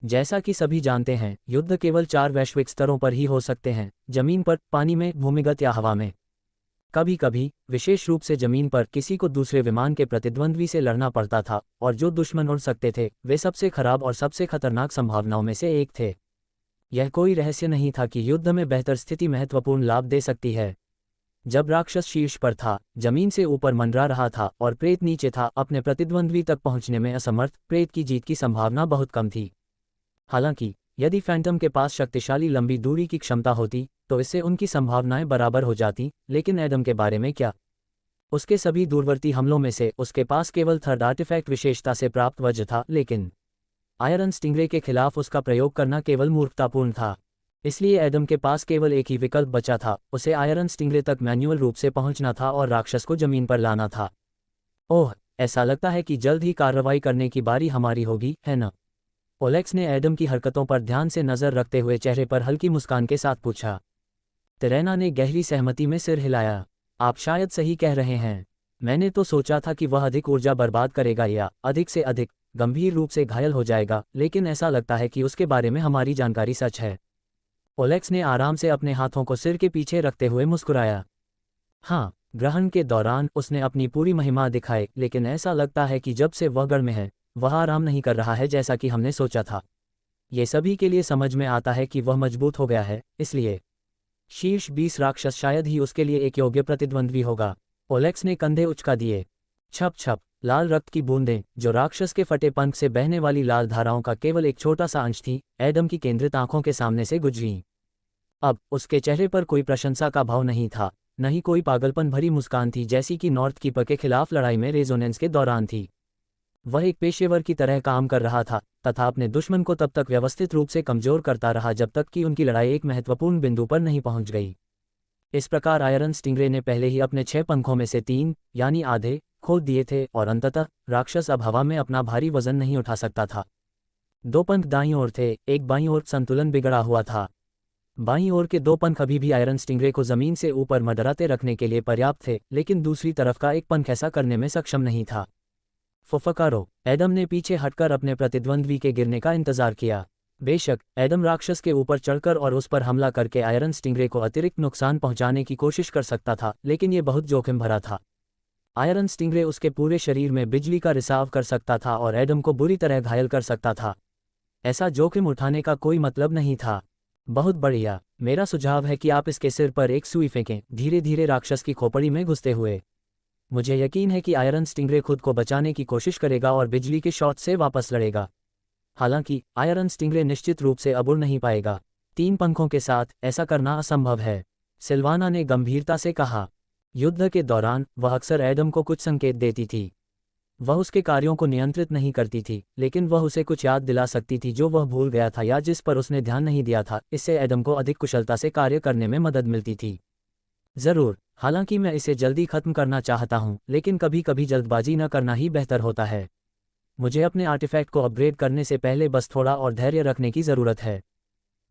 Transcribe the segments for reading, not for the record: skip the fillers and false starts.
जैसा कि सभी जानते हैं, युद्ध केवल 4 वैश्विक स्तरों पर ही हो सकते हैं: जमीन पर, पानी में, भूमिगत या हवा में। कभी कभी, विशेष रूप से जमीन पर, किसी को दूसरे विमान के प्रतिद्वंद्वी से लड़ना पड़ता था, और जो दुश्मन उड़ सकते थे वे सबसे खराब और सबसे खतरनाक संभावनाओं में से एक थे। यह कोई रहस्य नहीं था कि युद्ध में बेहतर स्थिति महत्वपूर्ण लाभ दे सकती है। जब राक्षस शीर्ष पर था, जमीन से ऊपर मंडरा रहा था, और प्रेत नीचे था, अपने प्रतिद्वंद्वी तक पहुंचने में असमर्थ, प्रेत की जीत की संभावना बहुत कम थी। हालांकि यदि फैंटम के पास शक्तिशाली लंबी दूरी की क्षमता होती तो इससे उनकी संभावनाएं बराबर हो जाती। लेकिन एडम के बारे में क्या? उसके सभी दूरवर्ती हमलों में से उसके पास केवल थर्ड आर्टिफैक्ट विशेषता से प्राप्त वज्र था, लेकिन आयरन स्टिंगरे के खिलाफ उसका प्रयोग करना केवल मूर्खतापूर्ण था। इसलिए एडम के पास केवल एक ही विकल्प बचा था, उसे आयरन स्टिंगरे तक मैन्युअल रूप से पहुंचना था और राक्षस को जमीन पर लाना था। ओह, ऐसा लगता है कि जल्द ही कार्रवाई करने की बारी हमारी होगी, है ना? ओलेक्स ने एडम की हरकतों पर ध्यान से नजर रखते हुए चेहरे पर हल्की मुस्कान के साथ पूछा। तिरेना ने गहरी सहमति में सिर हिलाया। आप शायद सही कह रहे हैं। मैंने तो सोचा था कि वह अधिक ऊर्जा बर्बाद करेगा या अधिक से अधिक गंभीर रूप से घायल हो जाएगा, लेकिन ऐसा लगता है कि उसके बारे में हमारी जानकारी सच है। ओलेक्स ने आराम से अपने हाथों को सिर के पीछे रखते हुए मुस्कुराया। हाँ, ग्रहण के दौरान उसने अपनी पूरी महिमा दिखाई, लेकिन ऐसा लगता है कि जब से वह गढ़ में है वह आराम नहीं कर रहा है जैसा कि हमने सोचा था। ये सभी के लिए समझ में आता है कि वह मजबूत हो गया है, इसलिए शीर्ष 20 राक्षस शायद ही उसके लिए एक योग्य प्रतिद्वंद्वी होगा। ओलेक्स ने कंधे उचका दिए। छप छप, लाल रक्त की बूंदें, जो राक्षस के फटे पंख से बहने वाली लाल धाराओं का केवल एक छोटा सा अंश थी, एडम की केंद्रित आंखों के सामने से गुजरीं। अब उसके चेहरे पर कोई प्रशंसा का भाव नहीं था, न ही कोई पागलपन भरी मुस्कान थी जैसी कि नॉर्थ कीपर के खिलाफ लड़ाई में रेजोनेंस के दौरान थी। वह एक पेशेवर की तरह काम कर रहा था तथा अपने दुश्मन को तब तक व्यवस्थित रूप से कमजोर करता रहा जब तक कि उनकी लड़ाई एक महत्वपूर्ण बिंदु पर नहीं पहुंच गई। इस प्रकार आयरन स्टिंगरे ने पहले ही अपने 6 पंखों में से 3, यानी आधे, खो दिए थे, और अंततः राक्षस अब हवा में अपना भारी वजन नहीं उठा सकता था। 2 पंख दाईं ओर थे, एक बाईं ओर। संतुलन बिगड़ा हुआ था। बाईं ओर के 2 पंख अभी भी आयरन स्टिंगरे को जमीन से ऊपर मंडराते रखने के लिए पर्याप्त थे, लेकिन दूसरी तरफ का एक पंख ऐसा करने में सक्षम नहीं था। फुफकारो, एडम ने पीछे हटकर अपने प्रतिद्वंद्वी के गिरने का इंतजार किया। बेशक एडम राक्षस के ऊपर चढ़कर और उस पर हमला करके आयरन स्टिंगरे को अतिरिक्त नुकसान पहुंचाने की कोशिश कर सकता था, लेकिन ये बहुत जोखिम भरा था। आयरन स्टिंगरे उसके पूरे शरीर में बिजली का रिसाव कर सकता था और एडम को बुरी तरह घायल कर सकता था। ऐसा जोखिम उठाने का कोई मतलब नहीं था। बहुत बढ़िया, मेरा सुझाव है कि आप इसके सिर पर एक सुई फेंकें, धीरे धीरे राक्षस की खोपड़ी में घुसते हुए। मुझे यकीन है कि आयरन स्टिंगरे खुद को बचाने की कोशिश करेगा और बिजली के शॉट से वापस लड़ेगा। हालांकि आयरन स्टिंगरे निश्चित रूप से अब उड़ नहीं पाएगा। 3 पंखों के साथ ऐसा करना असंभव है, सिल्वाना ने गंभीरता से कहा। युद्ध के दौरान वह अक्सर एडम को कुछ संकेत देती थी। वह उसके कार्यों को नियंत्रित नहीं करती थी, लेकिन वह उसे कुछ याद दिला सकती थी जो वह भूल गया था या जिस पर उसने ध्यान नहीं दिया था। इससे एडम को अधिक कुशलता से कार्य करने में मदद मिलती थी। जरूर, हालांकि मैं इसे जल्दी खत्म करना चाहता हूं, लेकिन कभी कभी जल्दबाजी न करना ही बेहतर होता है। मुझे अपने आर्टिफैक्ट को अपग्रेड करने से पहले बस थोड़ा और धैर्य रखने की जरूरत है,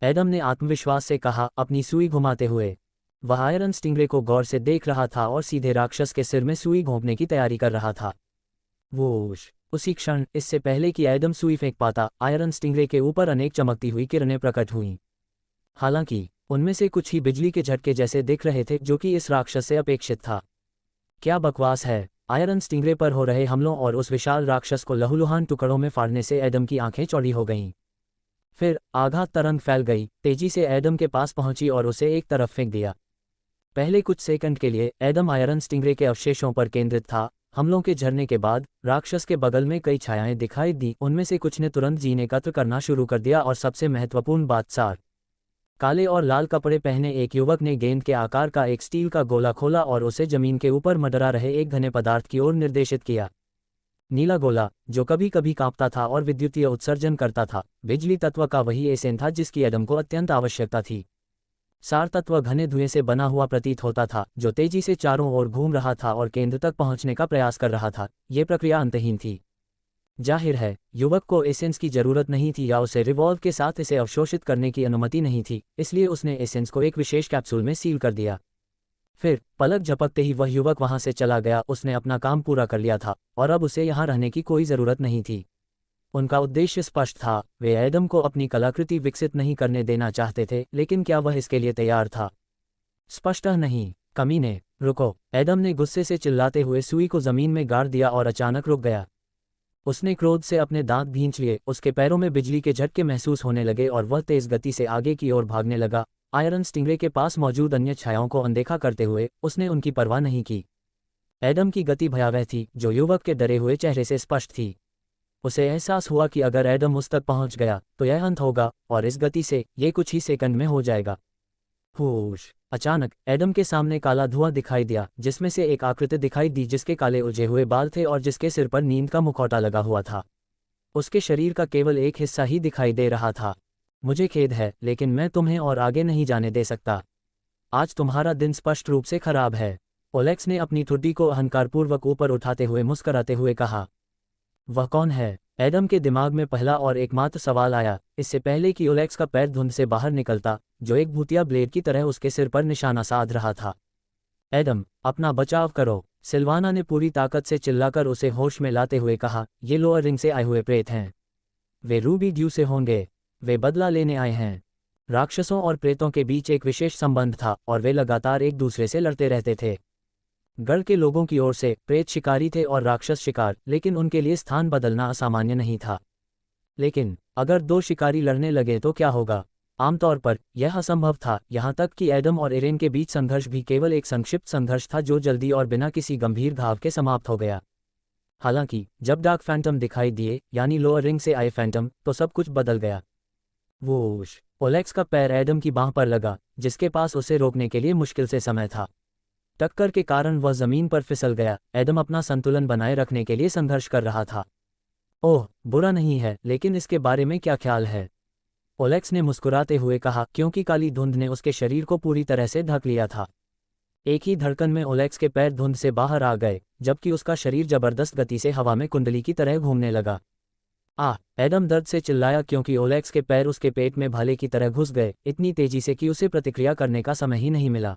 एडम ने आत्मविश्वास से कहा, अपनी सुई घुमाते हुए। वह आयरन स्टिंगरे को गौर से देख रहा था और सीधे राक्षस के सिर में सुई घोंपने की तैयारी कर रहा था। वोश! उसी क्षण, इससे पहले कि एडम सुई फेंक पाता, आयरन स्टिंगरे के ऊपर अनेक चमकती हुई किरणें प्रकट हुईं। हालांकि उनमें से कुछ ही बिजली के झटके जैसे दिख रहे थे, जो कि इस राक्षस से अपेक्षित था। क्या बकवास है! आयरन स्टिंगरे पर हो रहे हमलों और उस विशाल राक्षस को लहूलुहान टुकड़ों में फाड़ने से एडम की आंखें चौड़ी हो गईं। फिर आघात तरंग फैल गई, तेजी से एडम के पास पहुंची और उसे एक तरफ फेंक दिया। पहले कुछ सेकंड के लिए एडम आयरन स्टिंगरे के अवशेषों पर केंद्रित था। हमलों के झरने के बाद राक्षस के बगल में कई छायाएं दिखाई दी। उनमें से कुछ ने तुरंत जीन एकत्र करना शुरू कर दिया, और सबसे महत्वपूर्ण बात, सार काले और लाल कपड़े पहने एक युवक ने गेंद के आकार का एक स्टील का गोला खोला और उसे जमीन के ऊपर मंडरा रहे एक घने पदार्थ की ओर निर्देशित किया। नीला गोला, जो कभी कभी कांपता था और विद्युतीय उत्सर्जन करता था, बिजली तत्व का वही एसेंस था जिसकी एडम को अत्यंत आवश्यकता थी। सार तत्व घने धुएं से बना हुआ प्रतीत होता था, जो तेजी से चारों ओर घूम रहा था और केंद्र तक पहुंचने का प्रयास कर रहा था। ये प्रक्रिया अंतहीन थी। जाहिर है, युवक को एसेंस की जरूरत नहीं थी या उसे रिवॉल्व के साथ इसे अवशोषित करने की अनुमति नहीं थी, इसलिए उसने एसेंस को एक विशेष कैप्सूल में सील कर दिया। फिर पलक झपकते ही वह युवक वहां से चला गया। उसने अपना काम पूरा कर लिया था और अब उसे यहां रहने की कोई जरूरत नहीं थी। उनका उद्देश्य स्पष्ट था, वे एडम को अपनी कलाकृति विकसित नहीं करने देना चाहते थे, लेकिन क्या वह इसके लिए तैयार था? स्पष्टतः नहीं। कमीने, रुको! एडम ने गुस्से से चिल्लाते हुए सुई को जमीन में गाड़ दिया और अचानक रुक गया। उसने क्रोध से अपने दांत भींच लिए, उसके पैरों में बिजली के झटके महसूस होने लगे और वह तेज गति से आगे की ओर भागने लगा। आयरन स्टिंगरे के पास मौजूद अन्य छायाओं को अनदेखा करते हुए उसने उनकी परवाह नहीं की। एडम की गति भयावह थी, जो युवक के डरे हुए चेहरे से स्पष्ट थी। उसे एहसास हुआ कि अगर एडम उस तक पहुंच गया तो यह अंत होगा, और इस गति से ये कुछ ही सेकंड में हो जाएगा। होश! अचानक एडम के सामने काला धुआं दिखाई दिया, जिसमें से एक आकृति दिखाई दी जिसके काले उलझे हुए बाल थे और जिसके सिर पर नींद का मुखौटा लगा हुआ था। उसके शरीर का केवल एक हिस्सा ही दिखाई दे रहा था। मुझे खेद है, लेकिन मैं तुम्हें और आगे नहीं जाने दे सकता। आज तुम्हारा दिन स्पष्ट रूप से खराब है। ओलेक्स ने अपनी ठुड्डी को अहंकारपूर्वक ऊपर उठाते हुए मुस्कराते हुए कहा। वह कौन है? एडम के दिमाग में पहला और एकमात्र सवाल आया, इससे पहले कि ओलेक्स का पैर धुंध से बाहर निकलता, जो एक भूतिया ब्लेड की तरह उसके सिर पर निशाना साध रहा था। एडम, अपना बचाव करो! सिल्वाना ने पूरी ताकत से चिल्लाकर उसे होश में लाते हुए कहा। ये लोअर रिंग से आए हुए प्रेत हैं। वे रूबी ड्यू से होंगे। वे बदला लेने आए हैं। राक्षसों और प्रेतों के बीच एक विशेष संबंध था और वे लगातार एक दूसरे से लड़ते रहते थे। गढ़ के लोगों की ओर से प्रेत शिकारी थे और राक्षस शिकार, लेकिन उनके लिए स्थान बदलना असामान्य नहीं था। लेकिन अगर दो शिकारी लड़ने लगे तो क्या होगा? आमतौर पर यह असंभव था, यहाँ तक कि एडम और इरेन के बीच संघर्ष भी केवल एक संक्षिप्त संघर्ष था जो जल्दी और बिना किसी गंभीर घाव के समाप्त हो गया। हालांकि जब डार्क फैंटम दिखाई दिए, यानी लोअर रिंग से आए फैंटम, तो सब कुछ बदल गया। वोश! ओलेक्स का पैर एडम की बांह पर लगा, जिसके पास उसे रोकने के लिए मुश्किल से समय था। टक्कर के कारण वह जमीन पर फिसल गया। एडम अपना संतुलन बनाए रखने के लिए संघर्ष कर रहा था। ओह, बुरा नहीं है, लेकिन इसके बारे में क्या ख्याल है? ओलेक्स ने मुस्कुराते हुए कहा, क्योंकि काली धुंध ने उसके शरीर को पूरी तरह से ढक लिया था। एक ही धड़कन में ओलेक्स के पैर धुंध से बाहर आ गए, जबकि उसका शरीर जबरदस्त गति से हवा में कुंडली की तरह घूमने लगा। एडम दर्द से चिल्लाया क्योंकि ओलेक्स के पैर उसके पेट में भाले की तरह घुस गए, इतनी तेजी से कि उसे प्रतिक्रिया करने का समय ही नहीं मिला।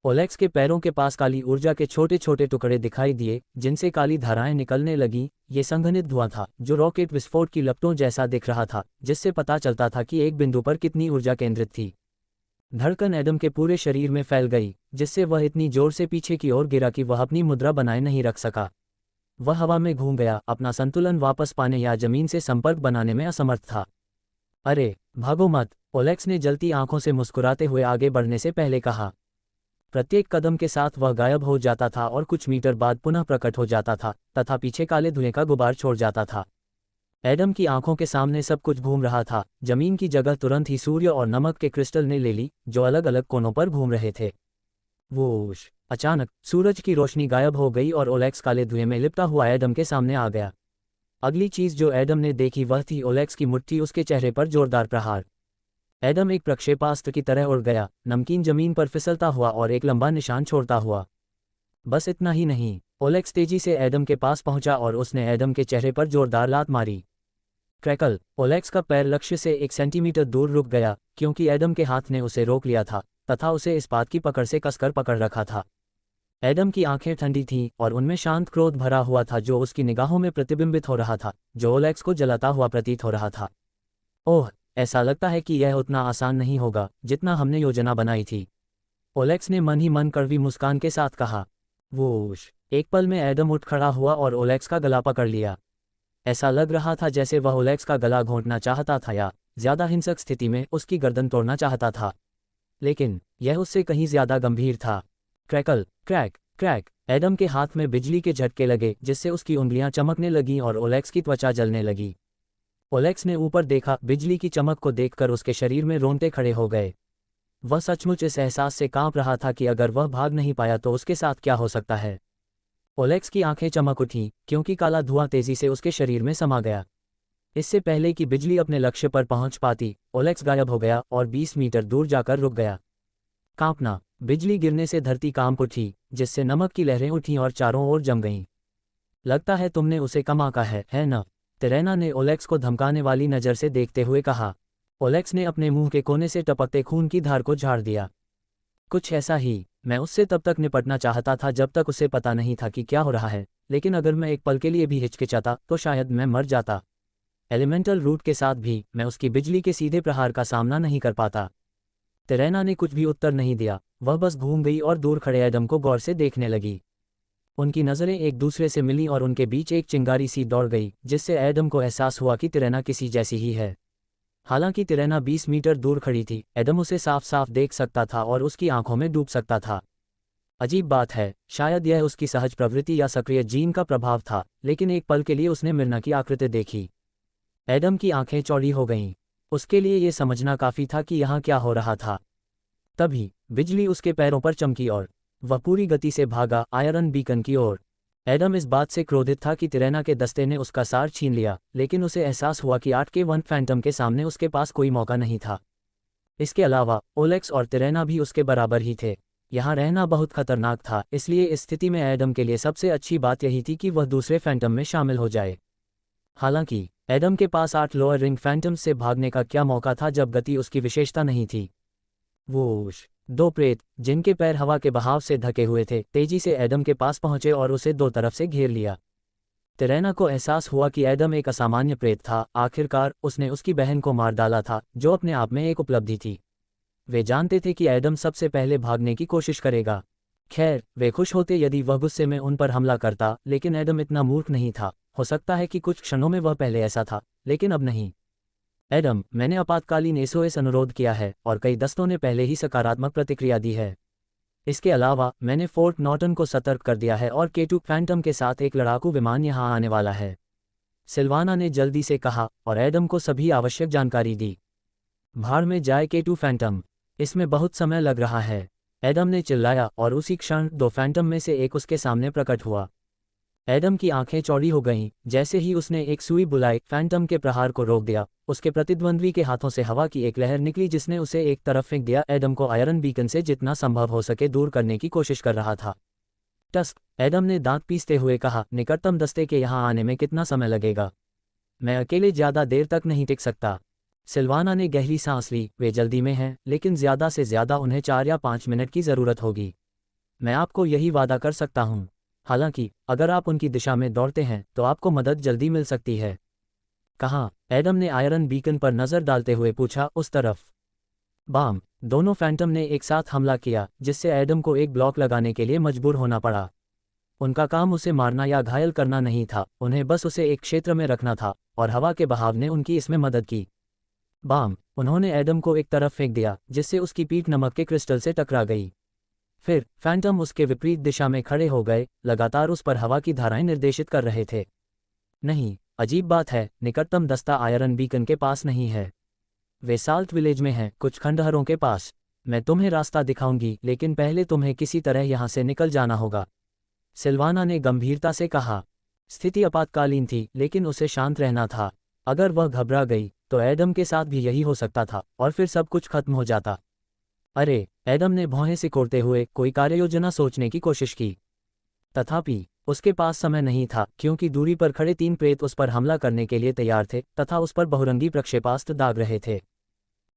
ओलेक्स के पैरों के पास काली ऊर्जा के छोटे छोटे टुकड़े दिखाई दिए, जिनसे काली धाराएं निकलने लगीं। ये संघनित धुआं था, जो रॉकेट विस्फोट की लपटों जैसा दिख रहा था, जिससे पता चलता था कि एक बिंदु पर कितनी ऊर्जा केंद्रित थी। धड़कन एडम के पूरे शरीर में फैल गई, जिससे वह इतनी जोर से पीछे की ओर गिरा कि वह अपनी मुद्रा बनाए नहीं रख सका। वह हवा में घूम गया, अपना संतुलन वापस पाने या जमीन से संपर्क बनाने में असमर्थ था। अरे, भागो मत! ओलेक्स ने जलती आंखों से मुस्कुराते हुए आगे बढ़ने से पहले कहा। प्रत्येक कदम के साथ वह गायब हो जाता था और कुछ मीटर बाद पुनः प्रकट हो जाता था, तथा पीछे काले धुएं का गुबार छोड़ जाता था। एडम की आंखों के सामने सब कुछ घूम रहा था। जमीन की जगह तुरंत ही सूर्य और नमक के क्रिस्टल ने ले ली, जो अलग अलग कोनों पर घूम रहे थे। वोश! अचानक सूरज की रोशनी गायब हो गई और ओलेक्स काले धुएं में लिपटा हुआ एडम के सामने आ गया। अगली चीज जो एडम ने देखी वह थी ओलेक्स की मुट्ठी, उसके चेहरे पर जोरदार प्रहार। एडम एक प्रक्षेपास्त्र की तरह उड़ गया, नमकीन जमीन पर फिसलता हुआ और एक लंबा निशान छोड़ता हुआ। बस इतना ही नहीं, ओलेक्स तेजी से एडम के पास पहुंचा और उसने एडम के चेहरे पर जोरदार लात मारी। क्रैकल! ओलेक्स का पैर लक्ष्य से 1 सेंटीमीटर दूर रुक गया, क्योंकि एडम के हाथ ने उसे रोक लिया था, तथा उसे इस बात की पकड़ से कसकर पकड़ रखा था। एडम की आंखें ठंडी थीं और उनमें शांत क्रोध भरा हुआ था, जो उसकी निगाहों में प्रतिबिंबित हो रहा था, जो ओलेक्स को जलाता हुआ प्रतीत हो रहा था। ओह, ऐसा लगता है कि यह उतना आसान नहीं होगा जितना हमने योजना बनाई थी, ओलेक्स ने मन ही मन कड़वी मुस्कान के साथ कहा। वोश! एक पल में एडम उठ खड़ा हुआ और ओलेक्स का गला पकड़ लिया। ऐसा लग रहा था जैसे वह ओलेक्स का गला घोंटना चाहता था या ज्यादा हिंसक स्थिति में उसकी गर्दन तोड़ना चाहता था। लेकिन यह उससे कहीं ज्यादा गंभीर था। क्रैकल! Crack crack! एडम के हाथ में बिजली के झटके लगे, जिससे उसकी उंगलियां चमकने लगीं और ओलेक्स की त्वचा जलने लगी। ओलेक्स ने ऊपर देखा, बिजली की चमक को देखकर उसके शरीर में रोंगटे खड़े हो गए। वह सचमुच इस एहसास से कांप रहा था कि अगर वह भाग नहीं पाया तो उसके साथ क्या हो सकता है। ओलेक्स की आंखें चमक उठीं, क्योंकि काला धुआं तेजी से उसके शरीर में समा गया। इससे पहले कि बिजली अपने लक्ष्य पर पहुंच पाती, ओलेक्स गायब हो गया और 20 मीटर दूर जाकर रुक गया। कांपना! बिजली गिरने से धरती कांप उठी, जिससे नमक की लहरें उठीं और चारों ओर जम गईं। लगता है तुमने उसे कम आंका है न? टेरेना ने ओलेक्स को धमकाने वाली नज़र से देखते हुए कहा। ओलेक्स ने अपने मुंह के कोने से टपकते खून की धार को झाड़ दिया। कुछ ऐसा ही। मैं उससे तब तक निपटना चाहता था जब तक उसे पता नहीं था कि क्या हो रहा है, लेकिन अगर मैं एक पल के लिए भी हिचकिचाता तो शायद मैं मर जाता। एलिमेंटल रूट के साथ भी मैं उसकी बिजली के सीधे प्रहार का सामना नहीं कर पाता। तिरेना ने कुछ भी उत्तर नहीं दिया, वह बस घूम गई और दूर खड़े एडम को गौर से देखने लगी। उनकी नज़रें एक दूसरे से मिलीं और उनके बीच एक चिंगारी सी दौड़ गई, जिससे एडम को एहसास हुआ कि तिरेना किसी जैसी ही है। हालांकि तिरेना 20 मीटर दूर खड़ी थी, एडम उसे साफ साफ देख सकता था और उसकी आंखों में डूब सकता था। अजीब बात है, शायद यह उसकी सहज प्रवृत्ति या सक्रिय जीन का प्रभाव था, लेकिन एक पल के लिए उसने मिर्ना की आकृति देखी। एडम की आंखें चौड़ी हो गईं। उसके लिए ये समझना काफ़ी था कि यहाँ क्या हो रहा था। तभी बिजली उसके पैरों पर चमकी और वह पूरी गति से भागा आयरन बीकन की ओर। एडम इस बात से क्रोधित था कि तिरेना के दस्ते ने उसका सार छीन लिया, लेकिन उसे एहसास हुआ कि 8K1 फैंटम के सामने उसके पास कोई मौका नहीं था। इसके अलावा ओलेक्स और तिरेना भी उसके बराबर ही थे। यहाँ रहना बहुत खतरनाक था, इसलिए इस स्थिति में एडम के लिए सबसे अच्छी बात यही थी कि वह दूसरे फैंटम में शामिल हो जाए। हालांकि एडम के पास 8 लोअर रिंग फैंटम्स से भागने का क्या मौका था जब गति उसकी विशेषता नहीं थी। वोश! 2 प्रेत, जिनके पैर हवा के बहाव से ढके हुए थे, तेजी से एडम के पास पहुंचे और उसे 2 तरफ से घेर लिया। तिरेना को एहसास हुआ कि एडम एक असामान्य प्रेत था। आखिरकार उसने उसकी बहन को मार डाला था, जो अपने आप में एक उपलब्धि थी। वे जानते थे कि एडम सबसे पहले भागने की कोशिश करेगा। खैर, वे खुश होते यदि वह गुस्से में उन पर हमला करता, लेकिन एडम इतना मूर्ख नहीं था। हो सकता है कि कुछ क्षणों में वह पहले ऐसा था, लेकिन अब नहीं। एडम, मैंने आपातकालीन एसओएस अनुरोध किया है और कई दस्तों ने पहले ही सकारात्मक प्रतिक्रिया दी है। इसके अलावा मैंने फोर्ट नॉर्टन को सतर्क कर दिया है और K2 फैंटम के साथ एक लड़ाकू विमान यहां आने वाला है। सिल्वाना ने जल्दी से कहा और एडम को सभी आवश्यक जानकारी दी। भाड़ में जाए K2 फैंटम, इसमें बहुत समय लग रहा है, एडम ने चिल्लाया और उसी क्षण 2 फैंटम में से एक उसके सामने प्रकट हुआ। एडम की आंखें चौड़ी हो गईं। जैसे ही उसने एक सुई बुलाई फैंटम के प्रहार को रोक दिया, उसके प्रतिद्वंद्वी के हाथों से हवा की एक लहर निकली जिसने उसे एक तरफ फेंक दिया। एडम को आयरन बीकन से जितना संभव हो सके दूर करने की कोशिश कर रहा था। टस्क, एडम ने दांत पीसते हुए कहा, निकटतम दस्ते के यहाँ आने में कितना समय लगेगा? मैं अकेले ज़्यादा देर तक नहीं टिक सकता। सिल्वाना ने गहरी सांस ली। वे जल्दी में हैं, लेकिन ज़्यादा से ज़्यादा उन्हें 4 या 5 मिनट की ज़रूरत होगी। मैं आपको यही वादा कर सकता हूँ। हालांकि अगर आप उनकी दिशा में दौड़ते हैं तो आपको मदद जल्दी मिल सकती है। कहाँ? एडम ने आयरन बीकन पर नज़र डालते हुए पूछा। उस तरफ। बाम! दोनों फैंटम ने एक साथ हमला किया, जिससे एडम को एक ब्लॉक लगाने के लिए मजबूर होना पड़ा। उनका काम उसे मारना या घायल करना नहीं था, उन्हें बस उसे एक क्षेत्र में रखना था, और हवा के बहाव ने उनकी इसमें मदद की। बाम! उन्होंने एडम को एक तरफ फेंक दिया, जिससे उसकी पीठ नमक के क्रिस्टल से टकरा गई। फिर फैंटम उसके विपरीत दिशा में खड़े हो गए, लगातार उस पर हवा की धाराएं निर्देशित कर रहे थे। नहीं, अजीब बात है, निकटतम दस्ता आयरन बीकन के पास नहीं है। वे साल्ट विलेज में हैं, कुछ खंडहरों के पास। मैं तुम्हें रास्ता दिखाऊंगी, लेकिन पहले तुम्हें किसी तरह यहां से निकल जाना होगा, सिल्वाना ने गंभीरता से कहा। स्थिति आपातकालीन थी, लेकिन उसे शांत रहना था। अगर वह घबरा गई तो एडम के साथ भी यही हो सकता था, और फिर सब कुछ खत्म हो जाता। अरे! एडम ने भौहें सिकोड़ते हुए कोई कार्ययोजना सोचने की कोशिश की। तथापि उसके पास समय नहीं था, क्योंकि दूरी पर खड़े 3 प्रेत उस पर हमला करने के लिए तैयार थे तथा उस पर बहुरंगी प्रक्षेपास्त्र दाग रहे थे।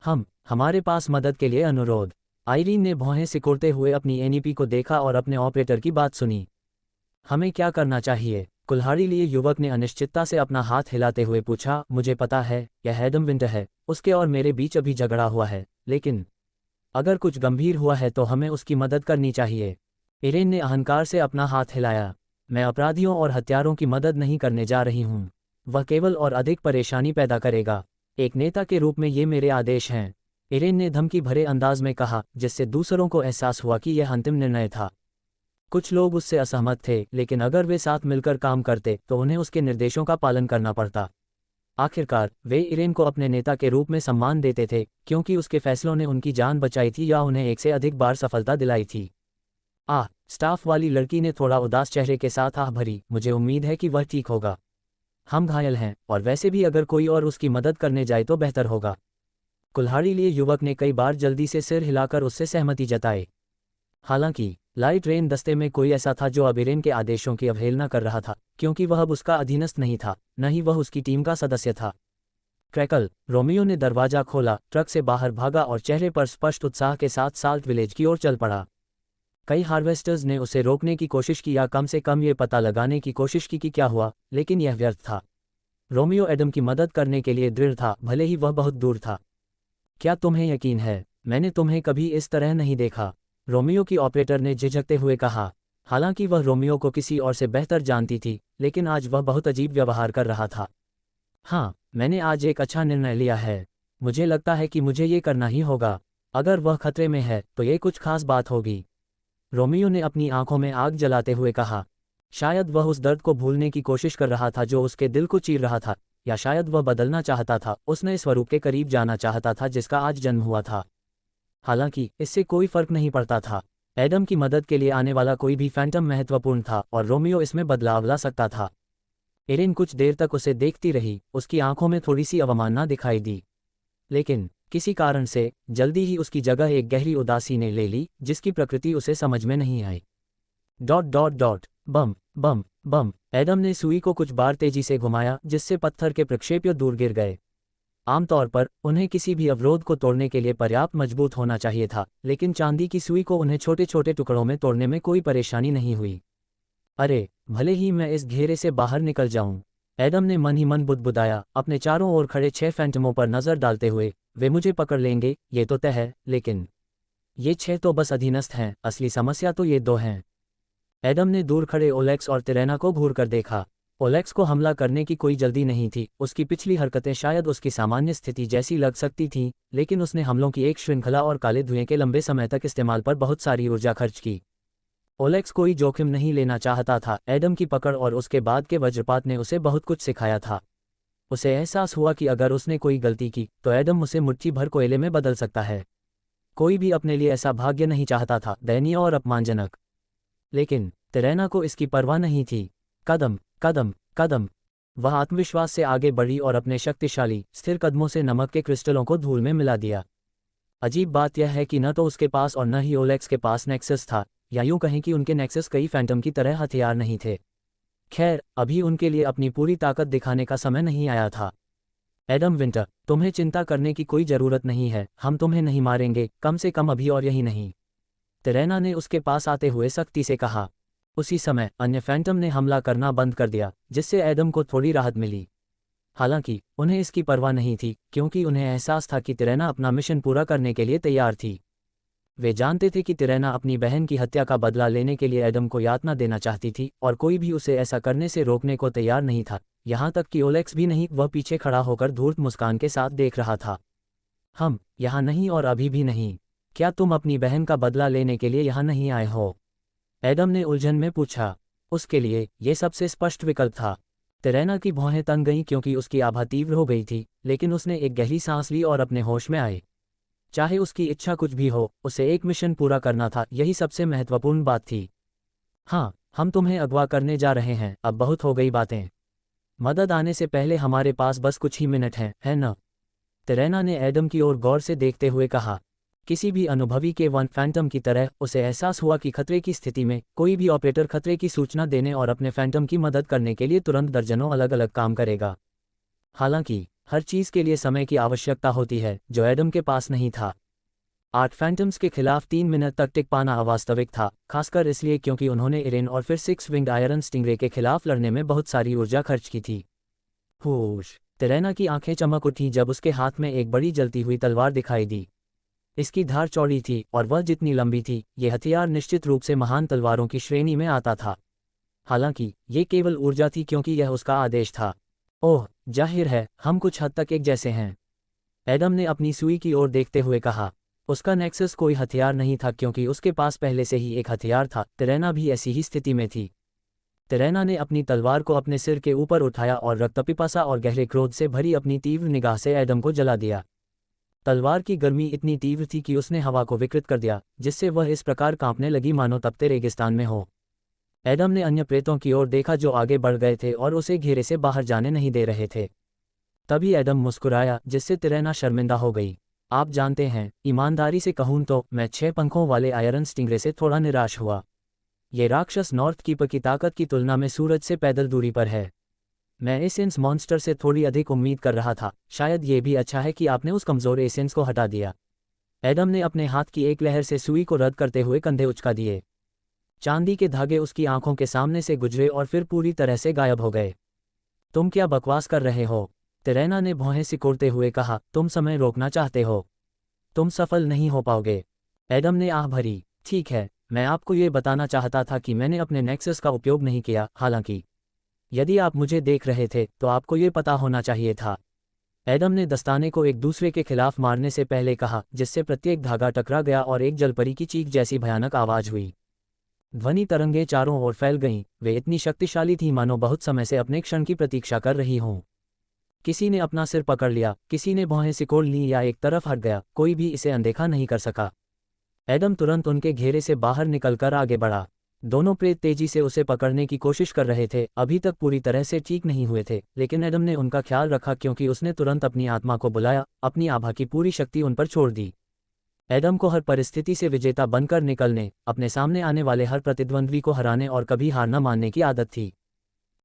हमारे पास मदद के लिए अनुरोध। आइरीन ने भौहें सिकोड़ते हुए अपनी एनईपी को देखा और अपने ऑपरेटर की बात सुनी। हमें क्या करना चाहिए? कुल्हाड़ी लिए युवक ने अनिश्चितता से अपना हाथ हिलाते हुए पूछा। मुझे पता है, यह एडम विंटर है, उसके और मेरे बीच अभी झगड़ा हुआ है, लेकिन अगर कुछ गंभीर हुआ है तो हमें उसकी मदद करनी चाहिए। इरेन ने अहंकार से अपना हाथ हिलाया। मैं अपराधियों और हत्यारों की मदद नहीं करने जा रही हूँ। वह केवल और अधिक परेशानी पैदा करेगा। एक नेता के रूप में ये मेरे आदेश हैं, इरेन ने धमकी भरे अंदाज में कहा, जिससे दूसरों को एहसास हुआ कि यह अंतिम निर्णय था। कुछ लोग उससे असहमत थे, लेकिन अगर वे साथ मिलकर काम करते तो उन्हें उसके निर्देशों का पालन करना पड़ता। आखिरकार वे इरेन को अपने नेता के रूप में सम्मान देते थे, क्योंकि उसके फैसलों ने उनकी जान बचाई थी या उन्हें एक से अधिक बार सफलता दिलाई थी। स्टाफ वाली लड़की ने थोड़ा उदास चेहरे के साथ आह भरी। मुझे उम्मीद है कि वह ठीक होगा। हम घायल हैं, और वैसे भी अगर कोई और उसकी मदद करने जाए तो बेहतर होगा। कुल्हाड़ी लिए युवक ने कई बार जल्दी से सिर हिलाकर उससे सहमति जताई। हालांकि लाइट रेन दस्ते में कोई ऐसा था जो अब इरेन के आदेशों की अवहेलना कर रहा था, क्योंकि वह अब उसका अधीनस्थ नहीं था, न ही वह उसकी टीम का सदस्य था। क्रैकल! रोमियो ने दरवाजा खोला, ट्रक से बाहर भागा और चेहरे पर स्पष्ट उत्साह के साथ साल्ट विलेज की ओर चल पड़ा। कई हार्वेस्टर्स ने उसे रोकने की कोशिश की या कम से कम ये पता लगाने की कोशिश की कि क्या हुआ, लेकिन यह व्यर्थ था। रोमियो एडम की मदद करने के लिए दृढ़ था, भले ही वह बहुत दूर था। क्या तुम्हें यकीन है? मैंने तुम्हें कभी इस तरह नहीं देखा, रोमियो की ऑपरेटर ने झिझकते हुए कहा। हालांकि वह रोमियो को किसी और से बेहतर जानती थी, लेकिन आज वह बहुत अजीब व्यवहार कर रहा था। हाँ, मैंने आज एक अच्छा निर्णय लिया है। मुझे लगता है कि मुझे ये करना ही होगा। अगर वह खतरे में है तो ये कुछ खास बात होगी, रोमियो ने अपनी आंखों में आग जलाते हुए कहा। शायद वह उस दर्द को भूलने की कोशिश कर रहा था जो उसके दिल को चीर रहा था, या शायद वह बदलना चाहता था, उस नए स्वरूप के करीब जाना चाहता था जिसका आज जन्म हुआ था। हालांकि इससे कोई फर्क नहीं पड़ता था। एडम की मदद के लिए आने वाला कोई भी फैंटम महत्वपूर्ण था और रोमियो इसमें बदलाव ला सकता था। एरिन कुछ देर तक उसे देखती रही, उसकी आंखों में थोड़ी सी अवमानना दिखाई दी। लेकिन किसी कारण से जल्दी ही उसकी जगह एक गहरी उदासी ने ले ली, जिसकी प्रकृति उसे समझ में नहीं आई। डॉट डॉट डॉट बम बम बम। एडम ने सुई को कुछ बार तेजी से घुमाया, जिससे पत्थर के प्रक्षेप्य दूर गिर गए। आमतौर पर उन्हें किसी भी अवरोध को तोड़ने के लिए पर्याप्त मजबूत होना चाहिए था, लेकिन चांदी की सुई को उन्हें छोटे छोटे टुकड़ों में तोड़ने में कोई परेशानी नहीं हुई। अरे, भले ही मैं इस घेरे से बाहर निकल जाऊं, एडम ने मन ही मन बुदबुदाया, अपने चारों ओर खड़े 6 फैंटमों पर नजर डालते हुए। वे मुझे पकड़ लेंगे, ये तो तय है, लेकिन ये 6 तो बस अधीनस्थ हैं, असली समस्या तो ये 2 हैं। एडम ने दूर खड़े ओलेक्स और तिरेना को घूर कर देखा। ओलेक्स को हमला करने की कोई जल्दी नहीं थी, उसकी पिछली हरकतें शायद उसकी सामान्य स्थिति जैसी लग सकती थीं, लेकिन उसने हमलों की एक श्रृंखला और काले धुएं के लंबे समय तक इस्तेमाल पर बहुत सारी ऊर्जा खर्च की। ओलेक्स कोई जोखिम नहीं लेना चाहता था। एडम की पकड़ और उसके बाद के वज्रपात ने उसे बहुत कुछ सिखाया था। उसे एहसास हुआ कि अगर उसने कोई गलती की तो एडम उसे मुट्ठी भर कोयले में बदल सकता है। कोई भी अपने लिए ऐसा भाग्य नहीं चाहता था, दयनीय और अपमानजनक। लेकिन तिरेना को इसकी परवाह नहीं थी। कदम कदम कदम, वह आत्मविश्वास से आगे बढ़ी और अपने शक्तिशाली स्थिर कदमों से नमक के क्रिस्टलों को धूल में मिला दिया। अजीब बात यह है कि न तो उसके पास और न ही ओलेक्स के पास नेक्सस था, या यूं कहें कि उनके नेक्सस कई फैंटम की तरह हथियार नहीं थे। खैर, अभी उनके लिए अपनी पूरी ताकत दिखाने का समय नहीं आया था। एडम विंटर, तुम्हें चिंता करने की कोई जरूरत नहीं है, हम तुम्हें नहीं मारेंगे, कम से कम अभी और यही नहीं, तिरेना ने उसके पास आते हुए सख्ती से कहा। उसी समय अन्य फैंटम ने हमला करना बंद कर दिया, जिससे एडम को थोड़ी राहत मिली। हालांकि उन्हें इसकी परवाह नहीं थी, क्योंकि उन्हें एहसास था कि तिरेना अपना मिशन पूरा करने के लिए तैयार थी। वे जानते थे कि तिरेना अपनी बहन की हत्या का बदला लेने के लिए एडम को यातना देना चाहती थी, और कोई भी उसे ऐसा करने से रोकने को तैयार नहीं था, यहाँ तक कि ओलेक्स भी नहीं। वह पीछे खड़ा होकर धूर्त मुस्कान के साथ देख रहा था। हम यहाँ नहीं, और अभी भी नहीं। क्या तुम अपनी बहन का बदला लेने के लिए यहाँ नहीं आए हो? एडम ने उलझन में पूछा। उसके लिए ये सबसे स्पष्ट विकल्प था। तिरेना की भौहें तन गईं क्योंकि उसकी आभा तीव्र हो गई थी, लेकिन उसने एक गहरी सांस ली और अपने होश में आए। चाहे उसकी इच्छा कुछ भी हो, उसे एक मिशन पूरा करना था, यही सबसे महत्वपूर्ण बात थी। हाँ, हम तुम्हें अगवा करने जा रहे हैं, अब बहुत हो गई बातें। मदद आने से पहले हमारे पास बस कुछ ही मिनट हैं, है न? तिरेना ने एडम की ओर गौर से देखते हुए कहा। किसी भी अनुभवी के वन फैंटम की तरह उसे एहसास हुआ कि खतरे की स्थिति में कोई भी ऑपरेटर खतरे की सूचना देने और अपने फैंटम की मदद करने के लिए तुरंत दर्जनों अलग अलग काम करेगा। हालांकि हर चीज के लिए समय की आवश्यकता होती है, जो एडम के पास नहीं था। 8 फैंटम्स के खिलाफ 3 मिनट तक टिक पाना अवास्तविक था, खासकर इसलिए क्योंकि उन्होंने एरिन और फिर 6 विंग्ड आयरन स्टिंगरे के खिलाफ लड़ने में बहुत सारी ऊर्जा खर्च की थी। होश! तिरेना की आंखें चमक उठी जब उसके हाथ में एक बड़ी जलती हुई तलवार दिखाई दी। इसकी धार चौड़ी थी और वह जितनी लंबी थी, ये हथियार निश्चित रूप से महान तलवारों की श्रेणी में आता था। हालांकि ये केवल ऊर्जा थी क्योंकि यह उसका आदेश था। ओह, जाहिर है हम कुछ हद तक एक जैसे हैं, एडम ने अपनी सुई की ओर देखते हुए कहा। उसका नेक्सस कोई हथियार नहीं था क्योंकि उसके पास पहले से ही एक हथियार था। तिरेना भी ऐसी ही स्थिति में थी। तिरेना ने अपनी तलवार को अपने सिर के ऊपर उठाया और रक्तपिपासा और गहरे क्रोध से भरी अपनी तीव्र निगाह से एडम को जला दिया। तलवार की गर्मी इतनी तीव्र थी कि उसने हवा को विकृत कर दिया, जिससे वह इस प्रकार कांपने लगी मानो तपते रेगिस्तान में हो। एडम ने अन्य प्रेतों की ओर देखा जो आगे बढ़ गए थे और उसे घेरे से बाहर जाने नहीं दे रहे थे। तभी एडम मुस्कुराया, जिससे तिरेना शर्मिंदा हो गई। आप जानते हैं, ईमानदारी से कहूं तो मैं 6 पंखों वाले आयरन स्टिंगरे से थोड़ा निराश हुआ। ये राक्षस नॉर्थ कीपर की ताकत की तुलना में सूरज से पैदल दूरी पर है। मैं एसेंस मॉन्स्टर से थोड़ी अधिक उम्मीद कर रहा था। शायद ये भी अच्छा है कि आपने उस कमजोर एसेंस को हटा दिया। एडम ने अपने हाथ की एक लहर से सुई को रद्द करते हुए कंधे उचका दिए। चांदी के धागे उसकी आंखों के सामने से गुजरे और फिर पूरी तरह से गायब हो गए। तुम क्या बकवास कर रहे हो? तिरैना ने भौहें सिकोड़ते हुए कहा, तुम समय रोकना चाहते हो। तुम सफल नहीं हो पाओगे। एडम ने आह भरी। ठीक है, मैं आपको ये बताना चाहता था कि मैंने अपने नेक्सस का उपयोग नहीं किया, हालांकि यदि आप मुझे देख रहे थे तो आपको ये पता होना चाहिए था। एडम ने दस्ताने को एक दूसरे के खिलाफ मारने से पहले कहा, जिससे प्रत्येक धागा टकरा गया और एक जलपरी की चीख जैसी भयानक आवाज हुई। ध्वनि तरंगें चारों ओर फैल गईं, वे इतनी शक्तिशाली थीं मानो बहुत समय से अपने क्षण की प्रतीक्षा कर रही हों। किसी ने अपना सिर पकड़ लिया, किसी ने भौहें सिकोड़ ली या एक तरफ हट गया, कोई भी इसे अनदेखा नहीं कर सका। एडम तुरंत उनके घेरे से बाहर निकलकर आगे बढ़ा। दोनों प्रेत तेजी से उसे पकड़ने की कोशिश कर रहे थे, अभी तक पूरी तरह से ठीक नहीं हुए थे, लेकिन एडम ने उनका ख्याल रखा क्योंकि उसने तुरंत अपनी आत्मा को बुलाया, अपनी आभा की पूरी शक्ति उन पर छोड़ दी। एडम को हर परिस्थिति से विजेता बनकर निकलने, अपने सामने आने वाले हर प्रतिद्वंद्वी को हराने और कभी हार न मानने की आदत थी।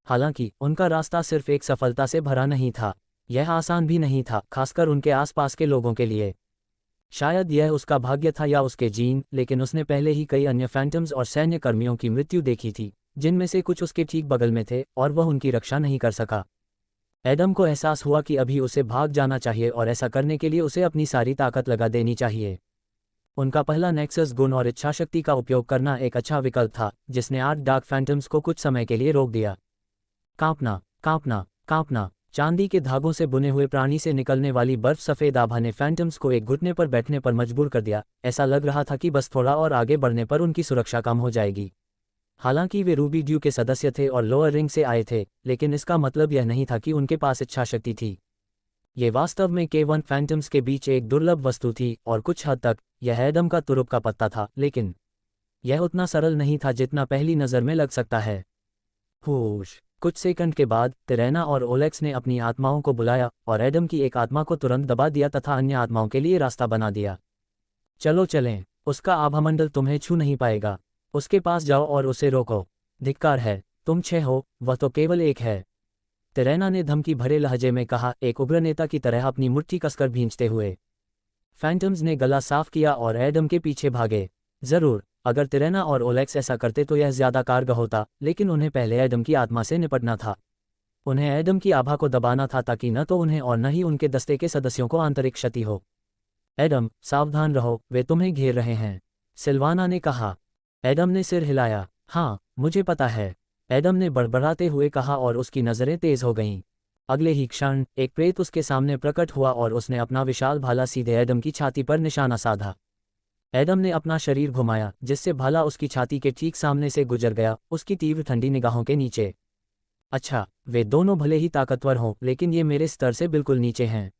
हालांकि उनका रास्ता सिर्फ एक सफलता से भरा नहीं था, यह आसान भी नहीं था, खासकर उनके आसपास के लोगों के लिए। शायद यह उसका भाग्य था या उसके जीन, लेकिन उसने पहले ही कई अन्य फैंटम्स और सैन्य कर्मियों की मृत्यु देखी थी, जिनमें से कुछ उसके ठीक बगल में थे, और वह उनकी रक्षा नहीं कर सका। एडम को एहसास हुआ कि अभी उसे भाग जाना चाहिए और ऐसा करने के लिए उसे अपनी सारी ताकत लगा देनी चाहिए। उनका पहला नेक्सस गुण और इच्छाशक्ति का उपयोग करना एक अच्छा विकल्प था, जिसने 8 डार्क फैंटम्स को कुछ समय के लिए रोक दिया। कांपना, कांपना, कांपना। चांदी के धागों से बुने हुए प्राणी से निकलने वाली बर्फ सफ़ेद आभा ने फैंटम्स को एक घुटने पर बैठने पर मजबूर कर दिया। ऐसा लग रहा था कि बस थोड़ा और आगे बढ़ने पर उनकी सुरक्षा कम हो जाएगी। हालांकि वे रूबी ड्यू के सदस्य थे और लोअर रिंग से आए थे, लेकिन इसका मतलब यह नहीं था कि उनके पास इच्छाशक्ति थी। ये वास्तव में K1 फैंटम्स के बीच एक दुर्लभ वस्तु थी, और कुछ हद तक यह एडम का तुरुप का पत्ता था, लेकिन यह उतना सरल नहीं था जितना पहली नज़र में लग सकता है। होश। कुछ सेकंड के बाद तिरैना और ओलेक्स ने अपनी आत्माओं को बुलाया और एडम की एक आत्मा को तुरंत दबा दिया तथा अन्य आत्माओं के लिए रास्ता बना दिया। चलो चलें, उसका आभामंडल तुम्हें छू नहीं पाएगा। उसके पास जाओ और उसे रोको। धिक्कार है, तुम 6 हो, वह तो केवल 1 है। तिरैना ने धमकी भरे लहजे में कहा, एक उग्र नेता की तरह अपनी मुट्ठी कसकर भींचते हुए। फैंटम्स ने गला साफ किया और एडम के पीछे भागे। जरूर, अगर तिरैना और ओलेक्स ऐसा करते तो यह ज्यादा कारगर होता, लेकिन उन्हें पहले एडम की आत्मा से निपटना था। उन्हें एडम की आभा को दबाना था ताकि न तो उन्हें और न ही उनके दस्ते के सदस्यों को आंतरिक क्षति हो। एडम, सावधान रहो, वे तुम्हें घेर रहे हैं, सिल्वाना ने कहा। एडम ने सिर हिलाया। हाँ, मुझे पता है, एडम ने बड़बड़ाते हुए कहा और उसकी नज़रें तेज हो गईं। अगले ही क्षण एक प्रेत उसके सामने प्रकट हुआ और उसने अपना विशाल भाला सीधे एडम की छाती पर निशाना साधा। एडम ने अपना शरीर घुमाया, जिससे भाला उसकी छाती के ठीक सामने से गुजर गया, उसकी तीव्र ठंडी निगाहों के नीचे। अच्छा, वे दोनों भले ही ताकतवर हों, लेकिन ये मेरे स्तर से बिल्कुल नीचे हैं।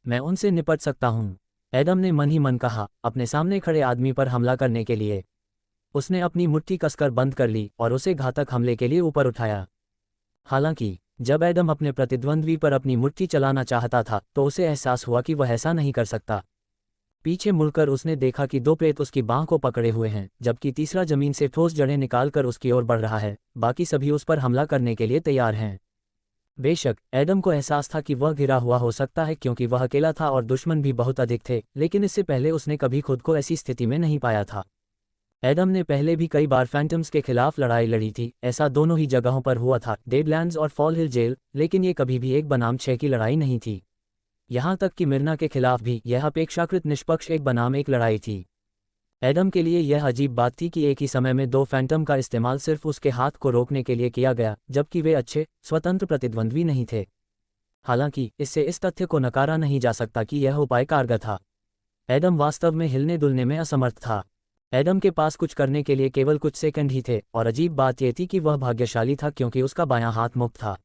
मैं उनसे निपट सकता हूँ, एडम ने मन ही मन कहा, अपने सामने खड़े आदमी पर हमला करने के लिए। उसने अपनी मुट्ठी कसकर बंद कर ली और उसे घातक हमले के लिए ऊपर उठाया। हालांकि जब एडम अपने प्रतिद्वंद्वी पर अपनी मुट्ठी चलाना चाहता था तो उसे एहसास हुआ कि वह ऐसा नहीं कर सकता। पीछे मुड़कर उसने देखा कि 2 प्रेत उसकी बांह को पकड़े हुए हैं, जबकि तीसरा जमीन से ठोस जड़ें निकालकर उसकी ओर बढ़ रहा है। बाकी सभी उस पर हमला करने के लिए तैयार हैं। बेशक एडम को एहसास था कि वह घिरा हुआ हो सकता है क्योंकि वह अकेला था और दुश्मन भी बहुत अधिक थे, लेकिन इससे पहले उसने कभी खुद को ऐसी स्थिति में नहीं पाया था। एडम ने पहले भी कई बार फैंटम्स के खिलाफ लड़ाई लड़ी थी, ऐसा दोनों ही जगहों पर हुआ था, डेडलैंड्स और फॉल हिल जेल, लेकिन ये कभी भी 1 बनाम 6 की लड़ाई नहीं थी। यहाँ तक कि मिर्ना के खिलाफ भी यह अपेक्षाकृत निष्पक्ष 1 बनाम 1 लड़ाई थी। एडम के लिए यह अजीब बात थी कि एक ही समय में 2 फैंटम का इस्तेमाल सिर्फ उसके हाथ को रोकने के लिए किया गया, जबकि वे अच्छे, स्वतंत्र प्रतिद्वंद्वी नहीं थे। हालांकि इससे इस तथ्य को नकारा नहीं जा सकता कि यह उपाय कारगर था। एडम वास्तव में हिलने डुलने में असमर्थ था। एडम के पास कुछ करने के लिए केवल कुछ सेकंड ही थे, और अजीब बात यह थी कि वह भाग्यशाली था क्योंकि उसका बायां हाथ मुक्त था।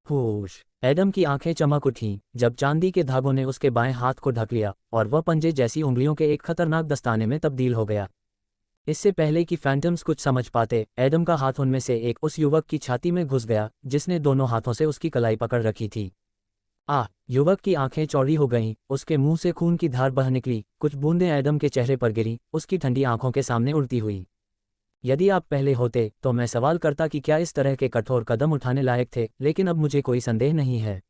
होश। एडम की आंखें चमक उठीं जब चांदी के धागों ने उसके बाएं हाथ को ढक लिया और वह पंजे जैसी उंगलियों के एक खतरनाक दस्ताने में तब्दील हो गया। इससे पहले कि फैंटम्स कुछ समझ पाते, एडम का हाथ उनमें से एक उस युवक की छाती में घुस गया जिसने दोनों हाथों से उसकी कलाई पकड़ रखी थी। युवक की आंखें चौड़ी हो गईं, उसके मुंह से खून की धार बह निकली, कुछ बूंदें एडम के चेहरे पर गिरी, उसकी ठंडी आंखों के सामने उड़ती हुई। यदि आप पहले होते तो मैं सवाल करता कि क्या इस तरह के कठोर कदम उठाने लायक थे, लेकिन अब मुझे कोई संदेह नहीं है,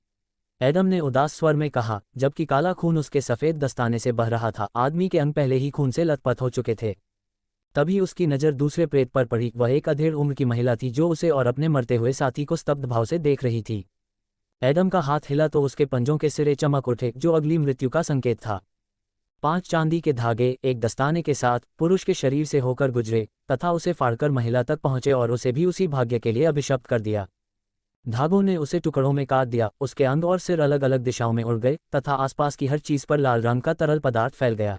एडम ने उदास स्वर में कहा, जबकि काला खून उसके सफ़ेद दस्ताने से बह रहा था। आदमी के अंग पहले ही खून से लथपथ हो चुके थे। तभी उसकी नज़र दूसरे प्रेत पर पड़ी। वह एक अधेड़ उम्र की महिला थी जो उसे और अपने मरते हुए साथी को स्तब्ध भाव से देख रही थी। एडम का हाथ हिला तो उसके पंजों के सिरे चमक उठे, जो अगली मृत्यु का संकेत था। 5 चांदी के धागे एक दस्ताने के साथ पुरुष के शरीर से होकर गुजरे तथा उसे फाड़कर महिला तक पहुंचे और उसे भी उसी भाग्य के लिए अभिशप्त कर दिया। धागों ने उसे टुकड़ों में काट दिया, उसके अंग और सिर अलग अलग दिशाओं में उड़ गए तथा आसपास की हर चीज पर लाल रंग का तरल पदार्थ फैल गया।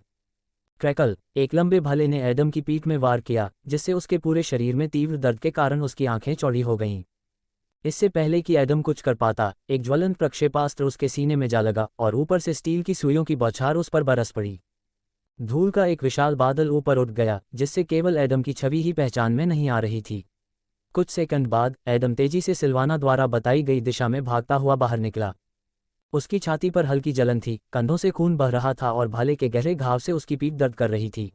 क्रैकल, एक लंबे भाले ने एडम की पीठ में वार किया, जिससे उसके पूरे शरीर में तीव्र दर्द के कारण उसकी आंखें चौड़ी हो गईं। इससे पहले कि एडम कुछ कर पाता, एक ज्वलंत प्रक्षेपास्त्र उसके सीने में जा लगा और ऊपर से स्टील की सुइयों की बौछार उस पर बरस पड़ी। धूल का एक विशाल बादल ऊपर उठ गया, जिससे केवल एडम की छवि ही पहचान में नहीं आ रही थी। कुछ सेकंड बाद एडम तेजी से सिल्वाना द्वारा बताई गई दिशा में भागता हुआ बाहर निकला। उसकी छाती पर हल्की जलन थी, कंधों से खून बह रहा था और भाले के गहरे घाव से उसकी पीठ दर्द कर रही थी।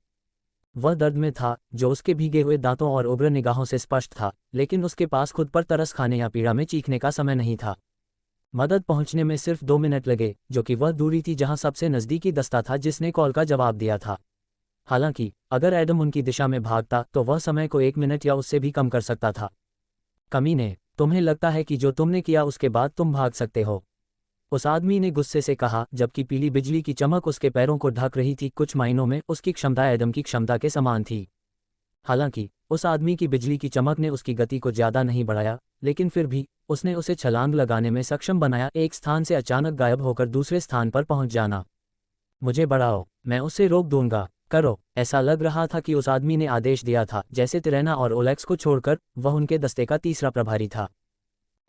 वह दर्द में था, जो उसके भीगे हुए दांतों और उग्र निगाहों से स्पष्ट था, लेकिन उसके पास खुद पर तरस खाने या पीड़ा में चीखने का समय नहीं था। मदद पहुंचने में सिर्फ 2 मिनट लगे, जो कि वह दूरी थी जहां सबसे नज़दीकी दस्ता था जिसने कॉल का जवाब दिया था। हालांकि अगर एडम उनकी दिशा में भागता तो वह समय को 1 मिनट या उससे भी कम कर सकता था। कमीने, तुम्हें लगता है कि जो तुमने किया उसके बाद तुम भाग सकते हो? उस आदमी ने गुस्से से कहा, जबकि पीली बिजली की चमक उसके पैरों को ढक रही थी। कुछ मायनों में उसकी क्षमता एडम की क्षमता के समान थी। हालांकि उस आदमी की बिजली की चमक ने उसकी गति को ज्यादा नहीं बढ़ाया, लेकिन फिर भी उसने उसे छलांग लगाने में सक्षम बनाया, एक स्थान से अचानक गायब होकर दूसरे स्थान पर पहुंच जाना। मुझे बढ़ाओ, मैं उसे रोक दूंगा। करो। ऐसा लग रहा था कि उस आदमी ने आदेश दिया था, जैसे तिरेना और ओलेक्स को छोड़कर वह उनके दस्ते का तीसरा प्रभारी था।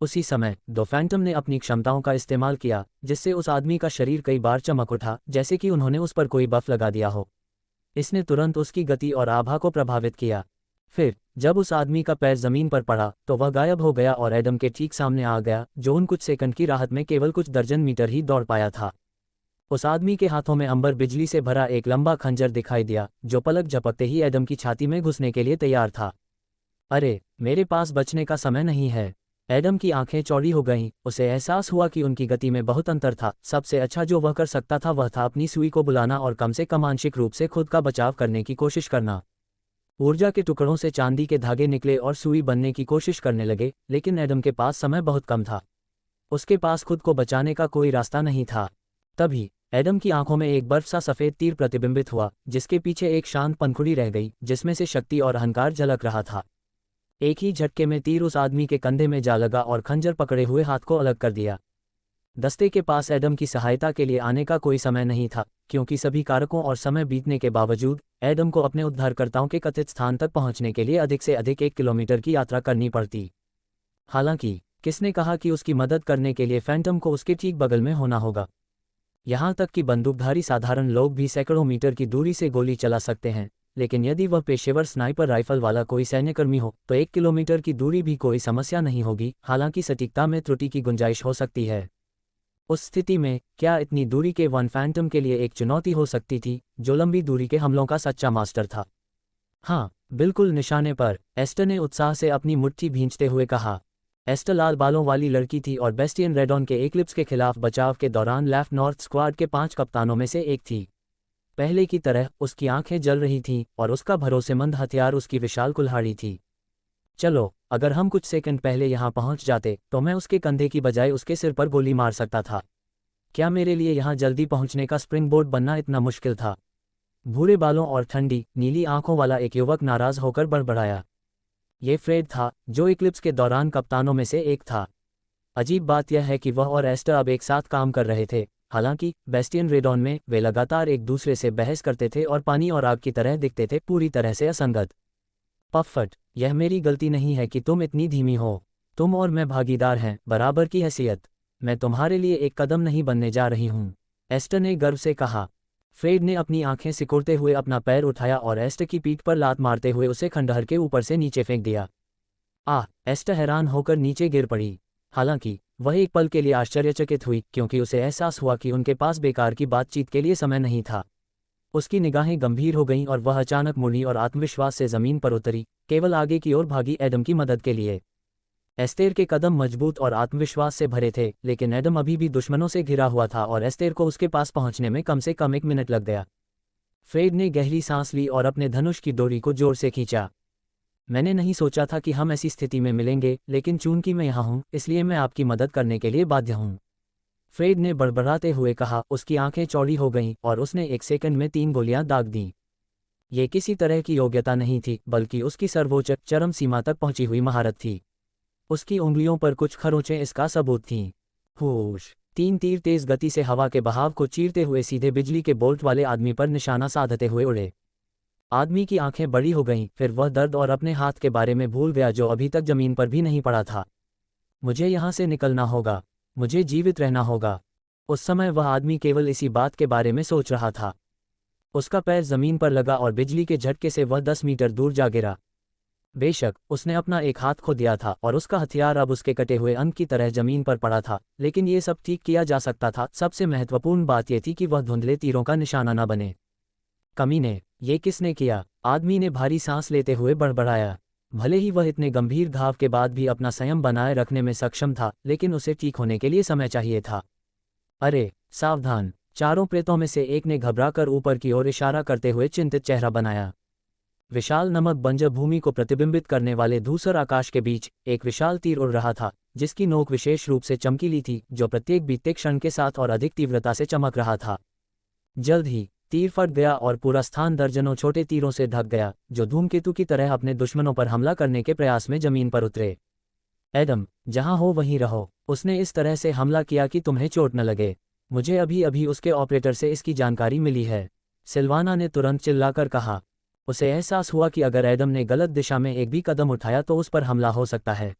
उसी समय दो फैंटम ने अपनी क्षमताओं का इस्तेमाल किया, जिससे उस आदमी का शरीर कई बार चमक उठा, जैसे कि उन्होंने उस पर कोई बफ लगा दिया हो। इसने तुरंत उसकी गति और आभा को प्रभावित किया। फिर जब उस आदमी का पैर जमीन पर पड़ा तो वह गायब हो गया और एडम के ठीक सामने आ गया, जो उन कुछ सेकंड की राहत में केवल कुछ दर्जन मीटर ही दौड़ पाया था। उस आदमी के हाथों में अंबर बिजली से भरा एक लंबा खंजर दिखाई दिया, जो पलक झपकते ही एडम की छाती में घुसने के लिए तैयार था। अरे, मेरे पास बचने का समय नहीं है। एडम की आंखें चौड़ी हो गईं, उसे एहसास हुआ कि उनकी गति में बहुत अंतर था। सबसे अच्छा जो वह कर सकता था वह था अपनी सुई को बुलाना और कम से कम आंशिक रूप से खुद का बचाव करने की कोशिश करना। ऊर्जा के टुकड़ों से चांदी के धागे निकले और सुई बनने की कोशिश करने लगे, लेकिन एडम के पास समय बहुत कम था। उसके पास खुद को बचाने का कोई रास्ता नहीं था। तभी एडम की आंखों में एक बर्फ सा सफेद तीर प्रतिबिंबित हुआ, जिसके पीछे एक शांत पंखुड़ी रह गई, जिसमें से शक्ति और अहंकार झलक रहा था। एक ही झटके में तीर उस आदमी के कंधे में जा लगा और खंजर पकड़े हुए हाथ को अलग कर दिया। दस्ते के पास एडम की सहायता के लिए आने का कोई समय नहीं था, क्योंकि सभी कारकों और समय बीतने के बावजूद एडम को अपने उद्धारकर्ताओं के कथित स्थान तक पहुंचने के लिए अधिक से अधिक 1 किलोमीटर की यात्रा करनी पड़ती। हालांकि किसने कहा कि उसकी मदद करने के लिए फैंटम को उसके ठीक बगल में होना होगा? यहां तक कि बंदूकधारी साधारण लोग भी सैकड़ों मीटर की दूरी से गोली चला सकते हैं, लेकिन यदि वह पेशेवर स्नाइपर राइफल वाला कोई सैन्यकर्मी हो तो 1 किलोमीटर की दूरी भी कोई समस्या नहीं होगी। हालांकि सटीकता में त्रुटि की गुंजाइश हो सकती है। उस स्थिति में क्या इतनी दूरी के वन फैंटम के लिए एक चुनौती हो सकती थी, जो लंबी दूरी के हमलों का सच्चा मास्टर था? हाँ, बिल्कुल निशाने पर, एस्टर ने उत्साह से अपनी मुट्ठी भींचते हुए कहा। एस्टर लाल बालों वाली लड़की थी और बेस्टियन रेडॉन के एक्लिप्स के खिलाफ बचाव के दौरान लेफ्ट नॉर्थ स्क्वाड के 5 कप्तानों में से एक थी। पहले की तरह उसकी आंखें जल रही थीं और उसका भरोसेमंद हथियार उसकी विशाल कुल्हाड़ी थी। चलो, अगर हम कुछ सेकंड पहले यहां पहुंच जाते तो मैं उसके कंधे की बजाय उसके सिर पर गोली मार सकता था। क्या मेरे लिए यहां जल्दी पहुंचने का स्प्रिंग बोर्ड बनना इतना मुश्किल था? भूरे बालों और ठंडी नीली आंखों वाला एक युवक नाराज होकर बड़बड़ाया। ये फ्रेड था, जो इक्लिप्स के दौरान कप्तानों में से एक था। अजीब बात यह है कि वह और एस्टर अब एक साथ काम कर रहे थे। हालांकि बेस्टियन रेडॉन में वे लगातार एक दूसरे से बहस करते थे और पानी और आग की तरह दिखते थे, पूरी तरह से असंगत। पफट, यह मेरी गलती नहीं है कि तुम इतनी धीमी हो। तुम और मैं भागीदार हैं, बराबर की हैसियत। मैं तुम्हारे लिए एक कदम नहीं बनने जा रही हूँ, एस्टर ने गर्व से कहा। फ्रेड ने अपनी आंखें सिकुड़ते हुए अपना पैर उठाया और एस्टर की पीठ पर लात मारते हुए उसे खंडहर के ऊपर से नीचे फेंक दिया। एस्टर हैरान होकर नीचे गिर पड़ी। हालांकि वह एक पल के लिए आश्चर्यचकित हुई, क्योंकि उसे एहसास हुआ कि उनके पास बेकार की बातचीत के लिए समय नहीं था। उसकी निगाहें गंभीर हो गईं और वह अचानक मुड़ी और आत्मविश्वास से जमीन पर उतरी, केवल आगे की ओर भागी एडम की मदद के लिए। एस्तेर के कदम मजबूत और आत्मविश्वास से भरे थे, लेकिन एडम अभी भी दुश्मनों से घिरा हुआ था और एस्तेर को उसके पास पहुंचने में कम से कम 1 मिनट लग गया। फ्रेड ने गहरी सांस ली और अपने धनुष की डोरी को जोर से खींचा। मैंने नहीं सोचा था कि हम ऐसी स्थिति में मिलेंगे, लेकिन चूंकि मैं यहाँ हूँ इसलिए मैं आपकी मदद करने के लिए बाध्य हूँ। फ्रेड ने बड़बड़ाते हुए कहा। उसकी आंखें चौड़ी हो गईं और उसने 1 सेकंड में 3 गोलियां दाग दीं। ये किसी तरह की योग्यता नहीं थी, बल्कि उसकी सर्वोच्च चरम सीमा तक पहुंची हुई महारत थी। उसकी उंगलियों पर कुछ खरोंचें इसका सबूत थीं। होश! 3 तीर तेज गति से हवा के बहाव को चीरते हुए सीधे बिजली के बोल्ट वाले आदमी पर निशाना साधते हुए उड़े। आदमी की आंखें बड़ी हो गईं, फिर वह दर्द और अपने हाथ के बारे में भूल गया जो अभी तक जमीन पर भी नहीं पड़ा था। मुझे यहाँ से निकलना होगा, मुझे जीवित रहना होगा। उस समय वह आदमी केवल इसी बात के बारे में सोच रहा था। उसका पैर जमीन पर लगा और बिजली के झटके से वह 10 मीटर दूर जा गिरा। बेशक उसने अपना एक हाथ खो दिया था और उसका हथियार अब उसके कटे हुए अंग की तरह जमीन पर पड़ा था, लेकिन ये सब ठीक किया जा सकता था। सबसे महत्वपूर्ण बात यह थी कि वह धुंधले तीरों का निशाना न बने। कमीने, ये किसने किया? आदमी ने भारी सांस लेते हुए बड़बड़ाया। भले ही वह इतने गंभीर घाव के बाद भी अपना संयम बनाए रखने में सक्षम था, लेकिन उसे ठीक होने के लिए समय चाहिए था। अरे सावधान! चारों प्रेतों में से एक ने घबराकर ऊपर की ओर इशारा करते हुए चिंतित चेहरा बनाया। विशाल नमक बंजर भूमि को प्रतिबिंबित करने वाले धूसर आकाश के बीच एक विशाल तीर उड़ रहा था, जिसकी नोक विशेष रूप से चमकीली थी, जो प्रत्येक बीतते क्षण के साथ और अधिक तीव्रता से चमक रहा था। जल्द ही तीर फट गया और पूरा स्थान दर्जनों छोटे तीरों से ढक गया, जो धूमकेतु की तरह अपने दुश्मनों पर हमला करने के प्रयास में जमीन पर उतरे। एडम, जहां हो वहीं रहो। उसने इस तरह से हमला किया कि तुम्हें चोट न लगे। मुझे अभी अभी उसके ऑपरेटर से इसकी जानकारी मिली है, सिल्वाना ने तुरंत चिल्लाकर कहा। उसे एहसास हुआ कि अगर एडम ने गलत दिशा में एक भी कदम उठाया तो उस पर हमला हो सकता है।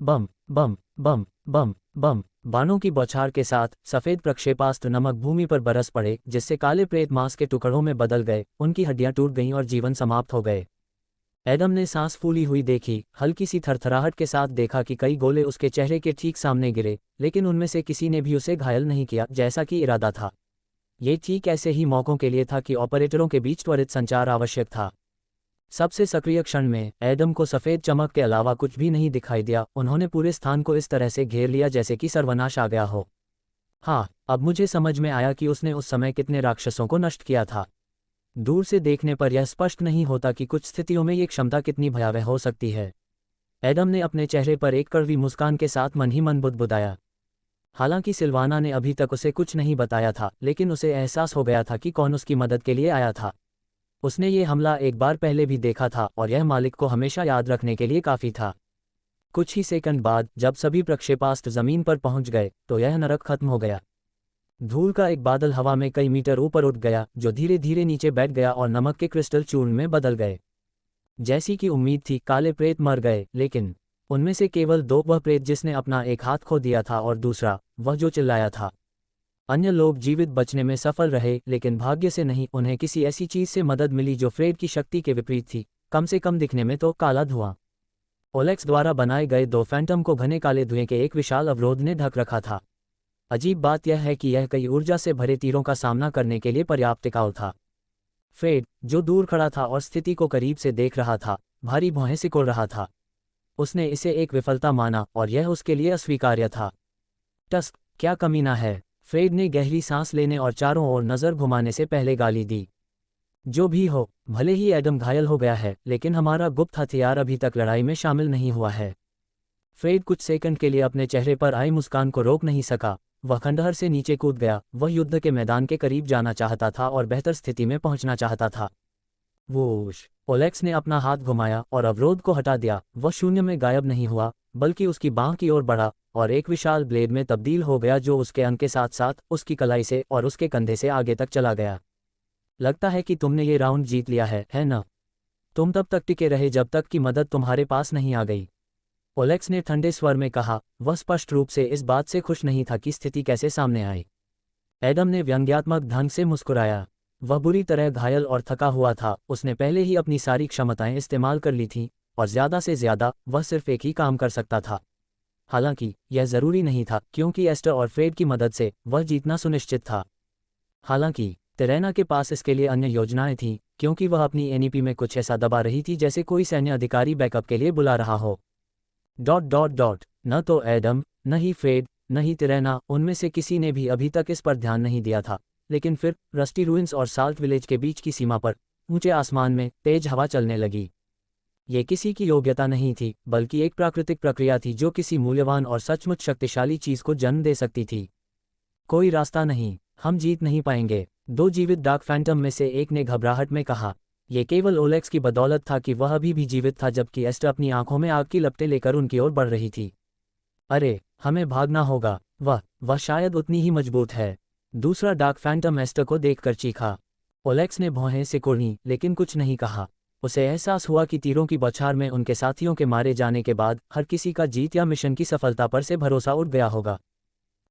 बम बम बम बम बम! बाणों की बौछार के साथ सफेद प्रक्षेपास्त्र नमक भूमि पर बरस पड़े, जिससे काले प्रेत मांस के टुकड़ों में बदल गए, उनकी हड्डियां टूट गईं और जीवन समाप्त हो गए। एडम ने सांस फूली हुई देखी, हल्की सी थरथराहट के साथ देखा कि कई गोले उसके चेहरे के ठीक सामने गिरे, लेकिन उनमें से किसी ने भी उसे घायल नहीं किया, जैसा कि इरादा था। ये ठीक ऐसे ही मौकों के लिए था कि ऑपरेटरों के बीच त्वरित संचार आवश्यक था। सबसे सक्रिय क्षण में एडम को सफ़ेद चमक के अलावा कुछ भी नहीं दिखाई दिया। उन्होंने पूरे स्थान को इस तरह से घेर लिया जैसे कि सर्वनाश आ गया हो। हाँ, अब मुझे समझ में आया कि उसने उस समय कितने राक्षसों को नष्ट किया था। दूर से देखने पर यह स्पष्ट नहीं होता कि कुछ स्थितियों में ये क्षमता कितनी भयावह हो सकती है। एडम ने अपने चेहरे पर एक कड़वी मुस्कान के साथ मन ही मन बुदबुदाया। हालांकि सिल्वाना ने अभी तक उसे कुछ नहीं बताया था, लेकिन उसे एहसास हो गया था कि कौन उसकी मदद के लिए आया था। उसने ये हमला एक बार पहले भी देखा था और यह मालिक को हमेशा याद रखने के लिए काफ़ी था। कुछ ही सेकंड बाद जब सभी प्रक्षेपास्त्र जमीन पर पहुंच गए तो यह नरक खत्म हो गया। धूल का एक बादल हवा में कई मीटर ऊपर उठ गया, जो धीरे धीरे नीचे बैठ गया और नमक के क्रिस्टल चूर्ण में बदल गए। जैसी कि उम्मीद थी, काले प्रेत मर गए, लेकिन उनमें से केवल 2, वह प्रेत जिसने अपना एक हाथ खो दिया था और दूसरा वह जो चिल्लाया था। अन्य लोग जीवित बचने में सफल रहे, लेकिन भाग्य से नहीं। उन्हें किसी ऐसी चीज से मदद मिली जो फ्रेड की शक्ति के विपरीत थी, कम से कम दिखने में तो काला धुआं। ओलेक्स द्वारा बनाए गए 2 फैंटम को घने काले धुएं के एक विशाल अवरोध ने ढक रखा था। अजीब बात यह है कि यह कई ऊर्जा से भरे तीरों का सामना करने के लिए पर्याप्त टिकाऊ था। फ्रेड, जो दूर खड़ा था और स्थिति को करीब से देख रहा था, भारी भौहें सिकोड़ रहा था। उसने इसे एक विफलता माना और यह उसके लिए अस्वीकार्य था। टस्क, क्या कमीना है! फ्रेड ने गहरी सांस लेने और चारों ओर नज़र घुमाने से पहले गाली दी। जो भी हो, भले ही एडम घायल हो गया है, लेकिन हमारा गुप्त हथियार अभी तक लड़ाई में शामिल नहीं हुआ है। फ्रेड कुछ सेकंड के लिए अपने चेहरे पर आई मुस्कान को रोक नहीं सका। वह खंडहर से नीचे कूद गया। वह युद्ध के मैदान के करीब जाना चाहता था और बेहतर स्थिति में पहुंचना चाहता था। वोश! ओलेक्स ने अपना हाथ घुमाया और अवरोध को हटा दिया। वह शून्य में गायब नहीं हुआ, बल्कि उसकी बांह की ओर बढ़ा और एक विशाल ब्लेड में तब्दील हो गया, जो उसके अंग के साथ साथ उसकी कलाई से और उसके कंधे से आगे तक चला गया। लगता है कि तुमने ये राउंड जीत लिया है ना? तुम तब तक टिके रहे जब तक कि मदद तुम्हारे पास नहीं आ गई, ओलेक्स ने ठंडे स्वर में कहा। वह स्पष्ट रूप से इस बात से खुश नहीं था कि स्थिति कैसे सामने आई। एडम ने व्यंग्यात्मक ढंग से मुस्कुराया। वह बुरी तरह घायल और थका हुआ था। उसने पहले ही अपनी सारी क्षमताएं इस्तेमाल कर ली थीं और ज़्यादा से ज़्यादा वह सिर्फ एक ही काम कर सकता था। हालांकि यह ज़रूरी नहीं था, क्योंकि एस्टर और फ्रेड की मदद से वह जीतना सुनिश्चित था। हालांकि टेरेना के पास इसके लिए अन्य योजनाएं थीं, क्योंकि वह अपनी एनईपी में कुछ ऐसा दबा रही थी जैसे कोई सैन्य अधिकारी बैकअप के लिए बुला रहा हो। ... न तो एडम, न ही फ्रेड, न ही टेरेना, उनमें से किसी ने भी अभी तक इस पर ध्यान नहीं दिया था। लेकिन फिर रस्टी रूइंस और साल्ट विलेज के बीच की सीमा पर ऊंचे आसमान में तेज हवा चलने लगी। ये किसी की योग्यता नहीं थी, बल्कि एक प्राकृतिक प्रक्रिया थी जो किसी मूल्यवान और सचमुच शक्तिशाली चीज को जन्म दे सकती थी। कोई रास्ता नहीं, हम जीत नहीं पाएंगे, दो जीवित डार्क फैंटम में से एक ने घबराहट में कहा। यह केवल ओलेक्स की बदौलत था कि वह अभी भी जीवित था, जबकि एस्टर अपनी आंखों में आग की लपटें लेकर उनकी ओर बढ़ रही थी। अरे, हमें भागना होगा, वह शायद उतनी ही मजबूत है। दूसरा डार्क फैंटम एस्टर को देखकर चीखा। ओलेक्स ने भौहें सिकुड़ी, लेकिन कुछ नहीं कहा। उसे एहसास हुआ कि तीरों की बौछार में उनके साथियों के मारे जाने के बाद हर किसी का जीत या मिशन की सफलता पर से भरोसा उठ गया होगा।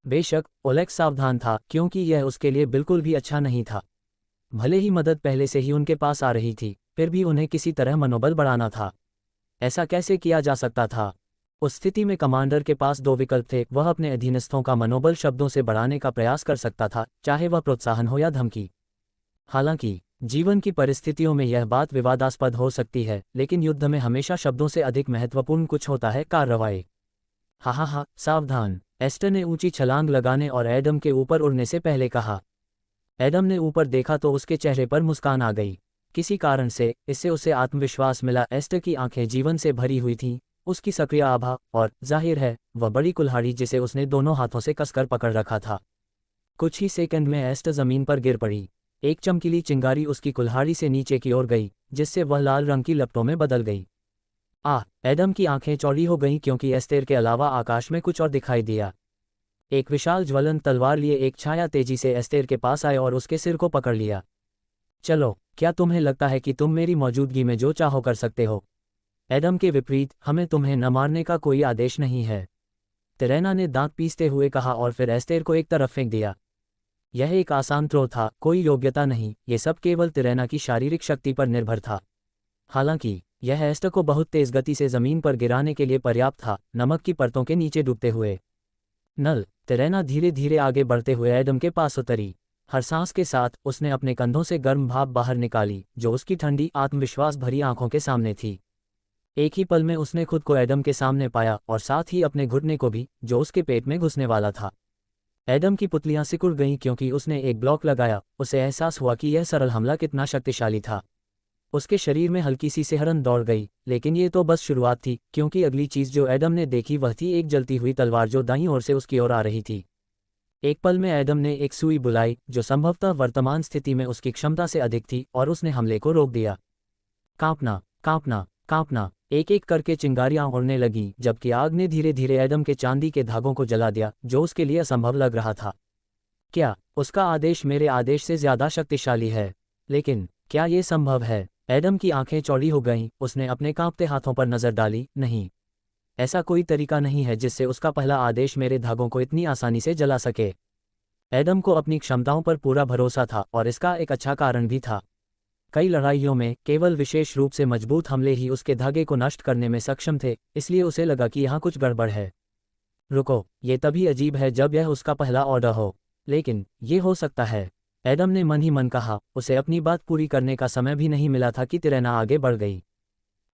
बेशक ओलेक्स सावधान था, क्योंकि यह उसके लिए बिल्कुल भी अच्छा नहीं था। भले ही मदद पहले से ही उनके पास आ रही थी, फिर भी उन्हें किसी तरह मनोबल बढ़ाना था। ऐसा कैसे किया जा सकता था? उस स्थिति में कमांडर के पास दो विकल्प थे। वह अपने अधीनस्थों का मनोबल शब्दों से बढ़ाने का प्रयास कर सकता था, चाहे वह प्रोत्साहन हो या धमकी। हालांकि जीवन की परिस्थितियों में यह बात विवादास्पद हो सकती है, लेकिन युद्ध में हमेशा शब्दों से अधिक महत्वपूर्ण कुछ होता है, कार्रवाई। हा, सावधान, एस्टर ने ऊंची छलांग लगाने और एडम के ऊपर उड़ने से पहले कहा। एडम ने ऊपर देखा तो उसके चेहरे पर मुस्कान आ गई। किसी कारण से इससे उसे आत्मविश्वास मिला। एस्टर की आंखें जीवन से भरी हुई थीं, उसकी सक्रिय आभा, और जाहिर है वह बड़ी कुल्हाड़ी जिसे उसने दोनों हाथों से कसकर पकड़ रखा था। कुछ ही सेकंड में एस्टर जमीन पर गिर पड़ी। एक चमकीली चिंगारी उसकी कुल्हाड़ी से नीचे की ओर गई, जिससे वह लाल रंग की लपटों में बदल गई। एडम की आंखें चौड़ी हो गईं, क्योंकि एस्तेर के अलावा आकाश में कुछ और दिखाई दिया। एक विशाल ज्वलंत तलवार लिए एक छाया तेजी से एस्तेर के पास आए और उसके सिर को पकड़ लिया। चलो, क्या तुम्हें लगता है कि तुम मेरी मौजूदगी में जो चाहो कर सकते हो? एडम के विपरीत, हमें तुम्हें न मारने का कोई आदेश नहीं है, तिरेना ने दांत पीसते हुए कहा और फिर एस्तेर को एक तरफ फेंक दिया। यह एक आसान थ्रो था, कोई योग्यता नहीं, ये सब केवल तिरेना की शारीरिक शक्ति पर निर्भर था। हालांकि यह एस्टर को बहुत तेज गति से जमीन पर गिराने के लिए पर्याप्त था, नमक की परतों के नीचे डूबते हुए। तिरेना धीरे धीरे आगे बढ़ते हुए एडम के पास उतरी। हर सांस के साथ उसने अपने कंधों से गर्म भाप बाहर निकाली, जो उसकी ठंडी, आत्मविश्वास भरी आंखों के सामने थी। एक ही पल में उसने खुद को एडम के सामने पाया, और साथ ही अपने घुटने को भी, जो उसके पेट में घुसने वाला था। एडम की पुतलियां सिकुड़ गईं, क्योंकि उसने एक ब्लॉक लगाया। उसे एहसास हुआ कि यह सरल हमला कितना शक्तिशाली था। उसके शरीर में हल्की सी सिहरन दौड़ गई, लेकिन ये तो बस शुरुआत थी, क्योंकि अगली चीज जो एडम ने देखी वह थी एक जलती हुई तलवार जो दाईं ओर से उसकी ओर आ रही थी। एक पल में एडम ने एक सुई बुलाई, जो संभवतः वर्तमान स्थिति में उसकी क्षमता से अधिक थी, और उसने हमले को रोक दिया। कांपना, कांपना, कांपना, एक एक करके चिंगारियां उड़ने लगीं, जबकि आग ने धीरे धीरे एडम के चांदी के धागों को जला दिया, जो उसके लिए असंभव लग रहा था। क्या उसका आदेश मेरे आदेश से ज्यादा शक्तिशाली है? लेकिन क्या ये संभव है? एडम की आंखें चौड़ी हो गईं। उसने अपने कांपते हाथों पर नजर डाली। नहीं, ऐसा कोई तरीका नहीं है जिससे उसका पहला आदेश मेरे धागों को इतनी आसानी से जला सके। एडम को अपनी क्षमताओं पर पूरा भरोसा था, और इसका एक अच्छा कारण भी था। कई लड़ाइयों में केवल विशेष रूप से मजबूत हमले ही उसके धागे को नष्ट करने में सक्षम थे, इसलिए उसे लगा कि यहाँ कुछ गड़बड़ है। रुको, ये तभी अजीब है जब यह उसका पहला ऑर्डर हो, लेकिन ये हो सकता है, एडम ने मन ही मन कहा। उसे अपनी बात पूरी करने का समय भी नहीं मिला था कि तिरेना आगे बढ़ गई।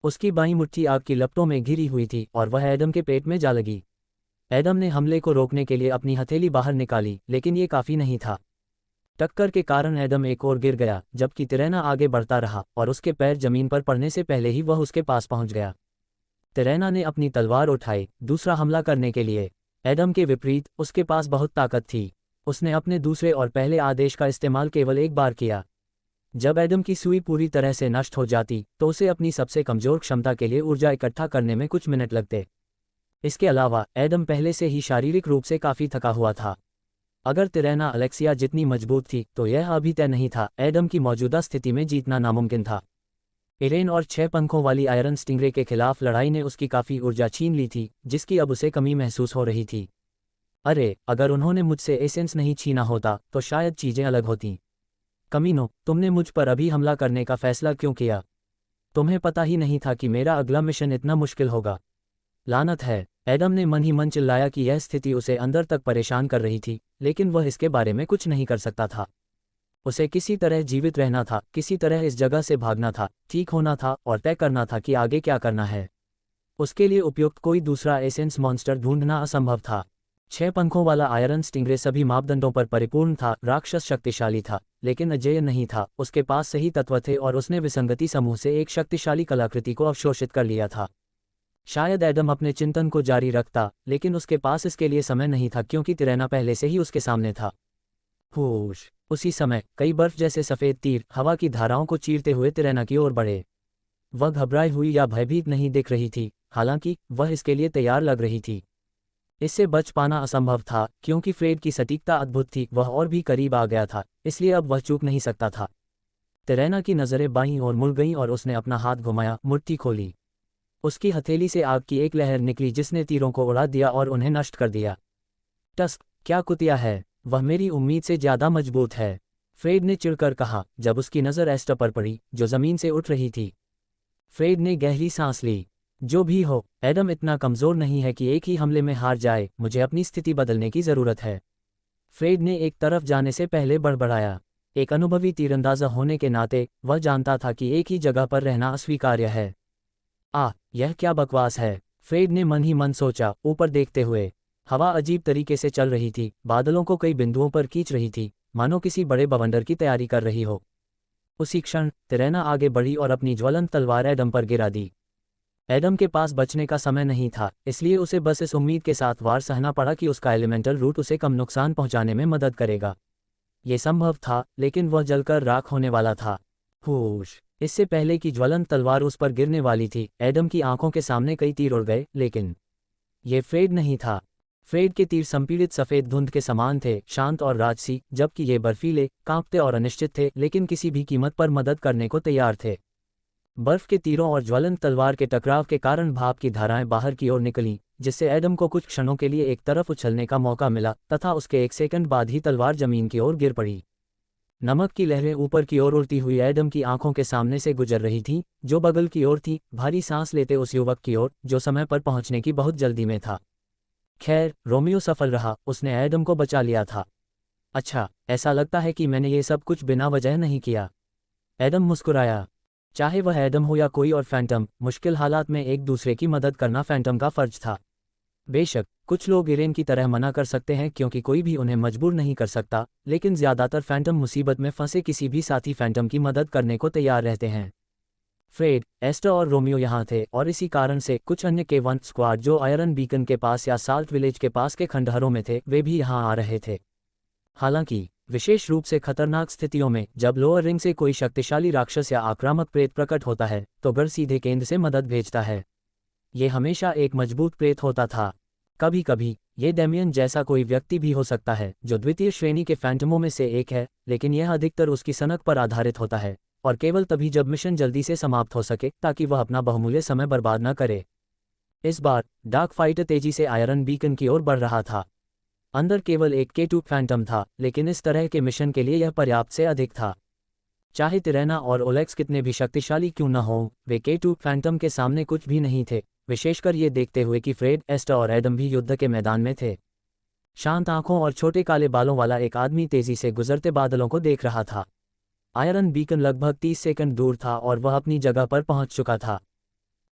उसकी बाईं मुट्ठी आग की लपटों में घिरी हुई थी, और वह एडम के पेट में जा लगी। एडम ने हमले को रोकने के लिए अपनी हथेली बाहर निकाली, लेकिन ये काफी नहीं था। टक्कर के कारण एडम एक ओर गिर गया, जबकि तिरेना आगे बढ़ता रहा, और उसके पैर जमीन पर पड़ने से पहले ही वह उसके पास पहुंच गया। तिरेना ने अपनी तलवार उठाई, दूसरा हमला करने के लिए। एडम के विपरीत, उसके पास बहुत ताकत थी। उसने अपने दूसरे और पहले आदेश का इस्तेमाल केवल एक बार किया। जब एडम की सुई पूरी तरह से नष्ट हो जाती, तो उसे अपनी सबसे कमजोर क्षमता के लिए ऊर्जा इकट्ठा करने में कुछ मिनट लगते। इसके अलावा एडम पहले से ही शारीरिक रूप से काफी थका हुआ था। अगर तिरेना अलेक्सिया जितनी मजबूत थी, तो यह अभी तय नहीं था। एडम की मौजूदा स्थिति में जीतना नामुमकिन था। इरेन और 6 पंखों वाली आयरन स्टिंगरे के खिलाफ लड़ाई ने उसकी काफी ऊर्जा छीन ली थी, जिसकी अब उसे कमी महसूस हो रही थी। अरे, अगर उन्होंने मुझसे एसेंस नहीं छीना होता, तो शायद चीजें अलग होती। कमीनो, तुमने मुझ पर अभी हमला करने का फैसला क्यों किया? तुम्हें पता ही नहीं था कि मेरा अगला मिशन इतना मुश्किल होगा। लानत है, एडम ने मन ही मन चिल्लाया कि यह स्थिति उसे अंदर तक परेशान कर रही थी, लेकिन वह इसके बारे में कुछ नहीं कर सकता था। उसे किसी तरह जीवित रहना था, किसी तरह इस जगह से भागना था, ठीक होना था, और तय करना था कि आगे क्या करना है। उसके लिए उपयुक्त कोई दूसरा एसेंस मॉन्स्टर ढूंढना असंभव था। 6 पंखों वाला आयरन स्टिंगरे सभी मापदंडों पर परिपूर्ण था। राक्षस शक्तिशाली था, लेकिन अजेय नहीं था, उसके पास सही तत्व थे और उसने विसंगति समूह से एक शक्तिशाली कलाकृति को अवशोषित कर लिया था। शायद एडम अपने चिंतन को जारी रखता, लेकिन उसके पास इसके लिए समय नहीं था क्योंकि तिरैना पहले से ही उसके सामने था। होश! उसी समय कई बर्फ जैसे सफ़ेद तीर हवा की धाराओं को चीरते हुए तिरैना की ओर बढ़े। वह घबराई हुई या भयभीत नहीं दिख रही थी, हालांकि वह इसके लिए तैयार लग रही थी। इससे बच पाना असंभव था क्योंकि फ्रेड की सटीकता अद्भुत थी, वह और भी करीब आ गया था, इसलिए अब वह चूक नहीं सकता था। तिरैना की नज़रें बाईं ओर मुड़ गईं और उसने अपना हाथ घुमाया, मुट्ठी खोली। उसकी हथेली से आग की एक लहर निकली जिसने तीरों को उड़ा दिया और उन्हें नष्ट कर दिया। टस्क, क्या कुतिया है, वह मेरी उम्मीद से ज़्यादा मजबूत है, फ्रेड ने चिढ़कर कहा जब उसकी नज़र एस्टर पर पड़ी जो ज़मीन से उठ रही थी। फ्रेड ने गहरी सांस ली। जो भी हो, एडम इतना कमज़ोर नहीं है कि एक ही हमले में हार जाए, मुझे अपनी स्थिति बदलने की ज़रूरत है। फ्रेड ने एक तरफ जाने से पहले बड़बड़ाया। एक अनुभवी तीरंदाज़ होने के नाते वह जानता था कि एक ही जगह पर रहना अस्वीकार्य है। यह क्या बकवास है, फ्रेड ने मन ही मन सोचा, ऊपर देखते हुए। हवा अजीब तरीके से चल रही थी, बादलों को कई बिंदुओं पर खींच रही थी, मानो किसी बड़े बवंडर की तैयारी कर रही हो। उसी क्षण तिरैना आगे बढ़ी और अपनी ज्वलंत तलवार एडम पर गिरा दी। एडम के पास बचने का समय नहीं था, इसलिए उसे बस इस उम्मीद के साथ वार सहना पड़ा कि उसका एलिमेंटल रूट उसे कम नुकसान पहुंचाने में मदद करेगा। ये संभव था, लेकिन वह जलकर राख होने वाला था। होश! इससे पहले कि ज्वलंत तलवार उस पर गिरने वाली थी, एडम की आंखों के सामने कई तीर उड़ गए, लेकिन ये फ्रेड नहीं था। फ्रेड के तीर संपीड़ित सफ़ेद धुंध के समान थे, शांत और राजसी, जबकि ये बर्फीले, कांपते और अनिश्चित थे, लेकिन किसी भी कीमत पर मदद करने को तैयार थे। बर्फ के तीरों और ज्वलंत तलवार के टकराव के कारण भाप की धाराएं बाहर की ओर निकलीं, जिससे एडम को कुछ क्षणों के लिए एक तरफ उछलने का मौका मिला, तथा उसके एक सेकंड बाद ही तलवार जमीन की ओर गिर पड़ी। नमक की लहरें ऊपर की ओर उड़ती हुई एडम की आंखों के सामने से गुजर रही थीं, जो बगल की ओर थी, भारी सांस लेते उस युवक की ओर जो समय पर पहुंचने की बहुत जल्दी में था। खैर, रोमियो सफल रहा, उसने एडम को बचा लिया था। अच्छा, ऐसा लगता है कि मैंने ये सब कुछ बिना वजह नहीं किया। एडम मुस्कुराया। चाहे वह एडम हो या कोई और फैंटम, मुश्किल हालात में एक दूसरे की मदद करना फैंटम का फर्ज था। बेशक कुछ लोग इरेन की तरह मना कर सकते हैं क्योंकि कोई भी उन्हें मजबूर नहीं कर सकता, लेकिन ज़्यादातर फैंटम मुसीबत में फंसे किसी भी साथी फैंटम की मदद करने को तैयार रहते हैं। फ्रेड, एस्टर और रोमियो यहाँ थे, और इसी कारण से कुछ अन्य K1 स्क्वाड जो आयरन बीकन के पास या साल्ट विलेज के पास के खंडहरों में थे, वे भी यहाँ आ रहे थे। हालांकि विशेष रूप से खतरनाक स्थितियों में जब लोअर रिंग से कोई शक्तिशाली राक्षस या आक्रामक प्रेत प्रकट होता है तो गढ़ सीधे केंद्र से मदद भेजता है। ये हमेशा एक मजबूत प्रेत होता था। कभी कभी ये डेमियन जैसा कोई व्यक्ति भी हो सकता है जो द्वितीय श्रेणी के फैंटमों में से एक है, लेकिन यह अधिकतर उसकी सनक पर आधारित होता है, और केवल तभी जब मिशन जल्दी से समाप्त हो सके ताकि वह अपना बहुमूल्य समय बर्बाद न करे। इस बार डार्क फाइटर तेजी से आयरन बीकन की ओर बढ़ रहा था। अंदर केवल एक K2 फैंटम था, लेकिन इस तरह के मिशन के लिए यह पर्याप्त से अधिक था। चाहे तिरैना और ओलेक्स कितने भी शक्तिशाली क्यों न हों, वे K2 फैंटम के सामने कुछ भी नहीं थे, विशेषकर ये देखते हुए कि फ्रेड, एस्टर और एडम भी युद्ध के मैदान में थे। शांत आंखों और छोटे काले बालों वाला एक आदमी तेजी से गुजरते बादलों को देख रहा था। आयरन बीकन लगभग 30 सेकंड दूर था और वह अपनी जगह पर पहुंच चुका था।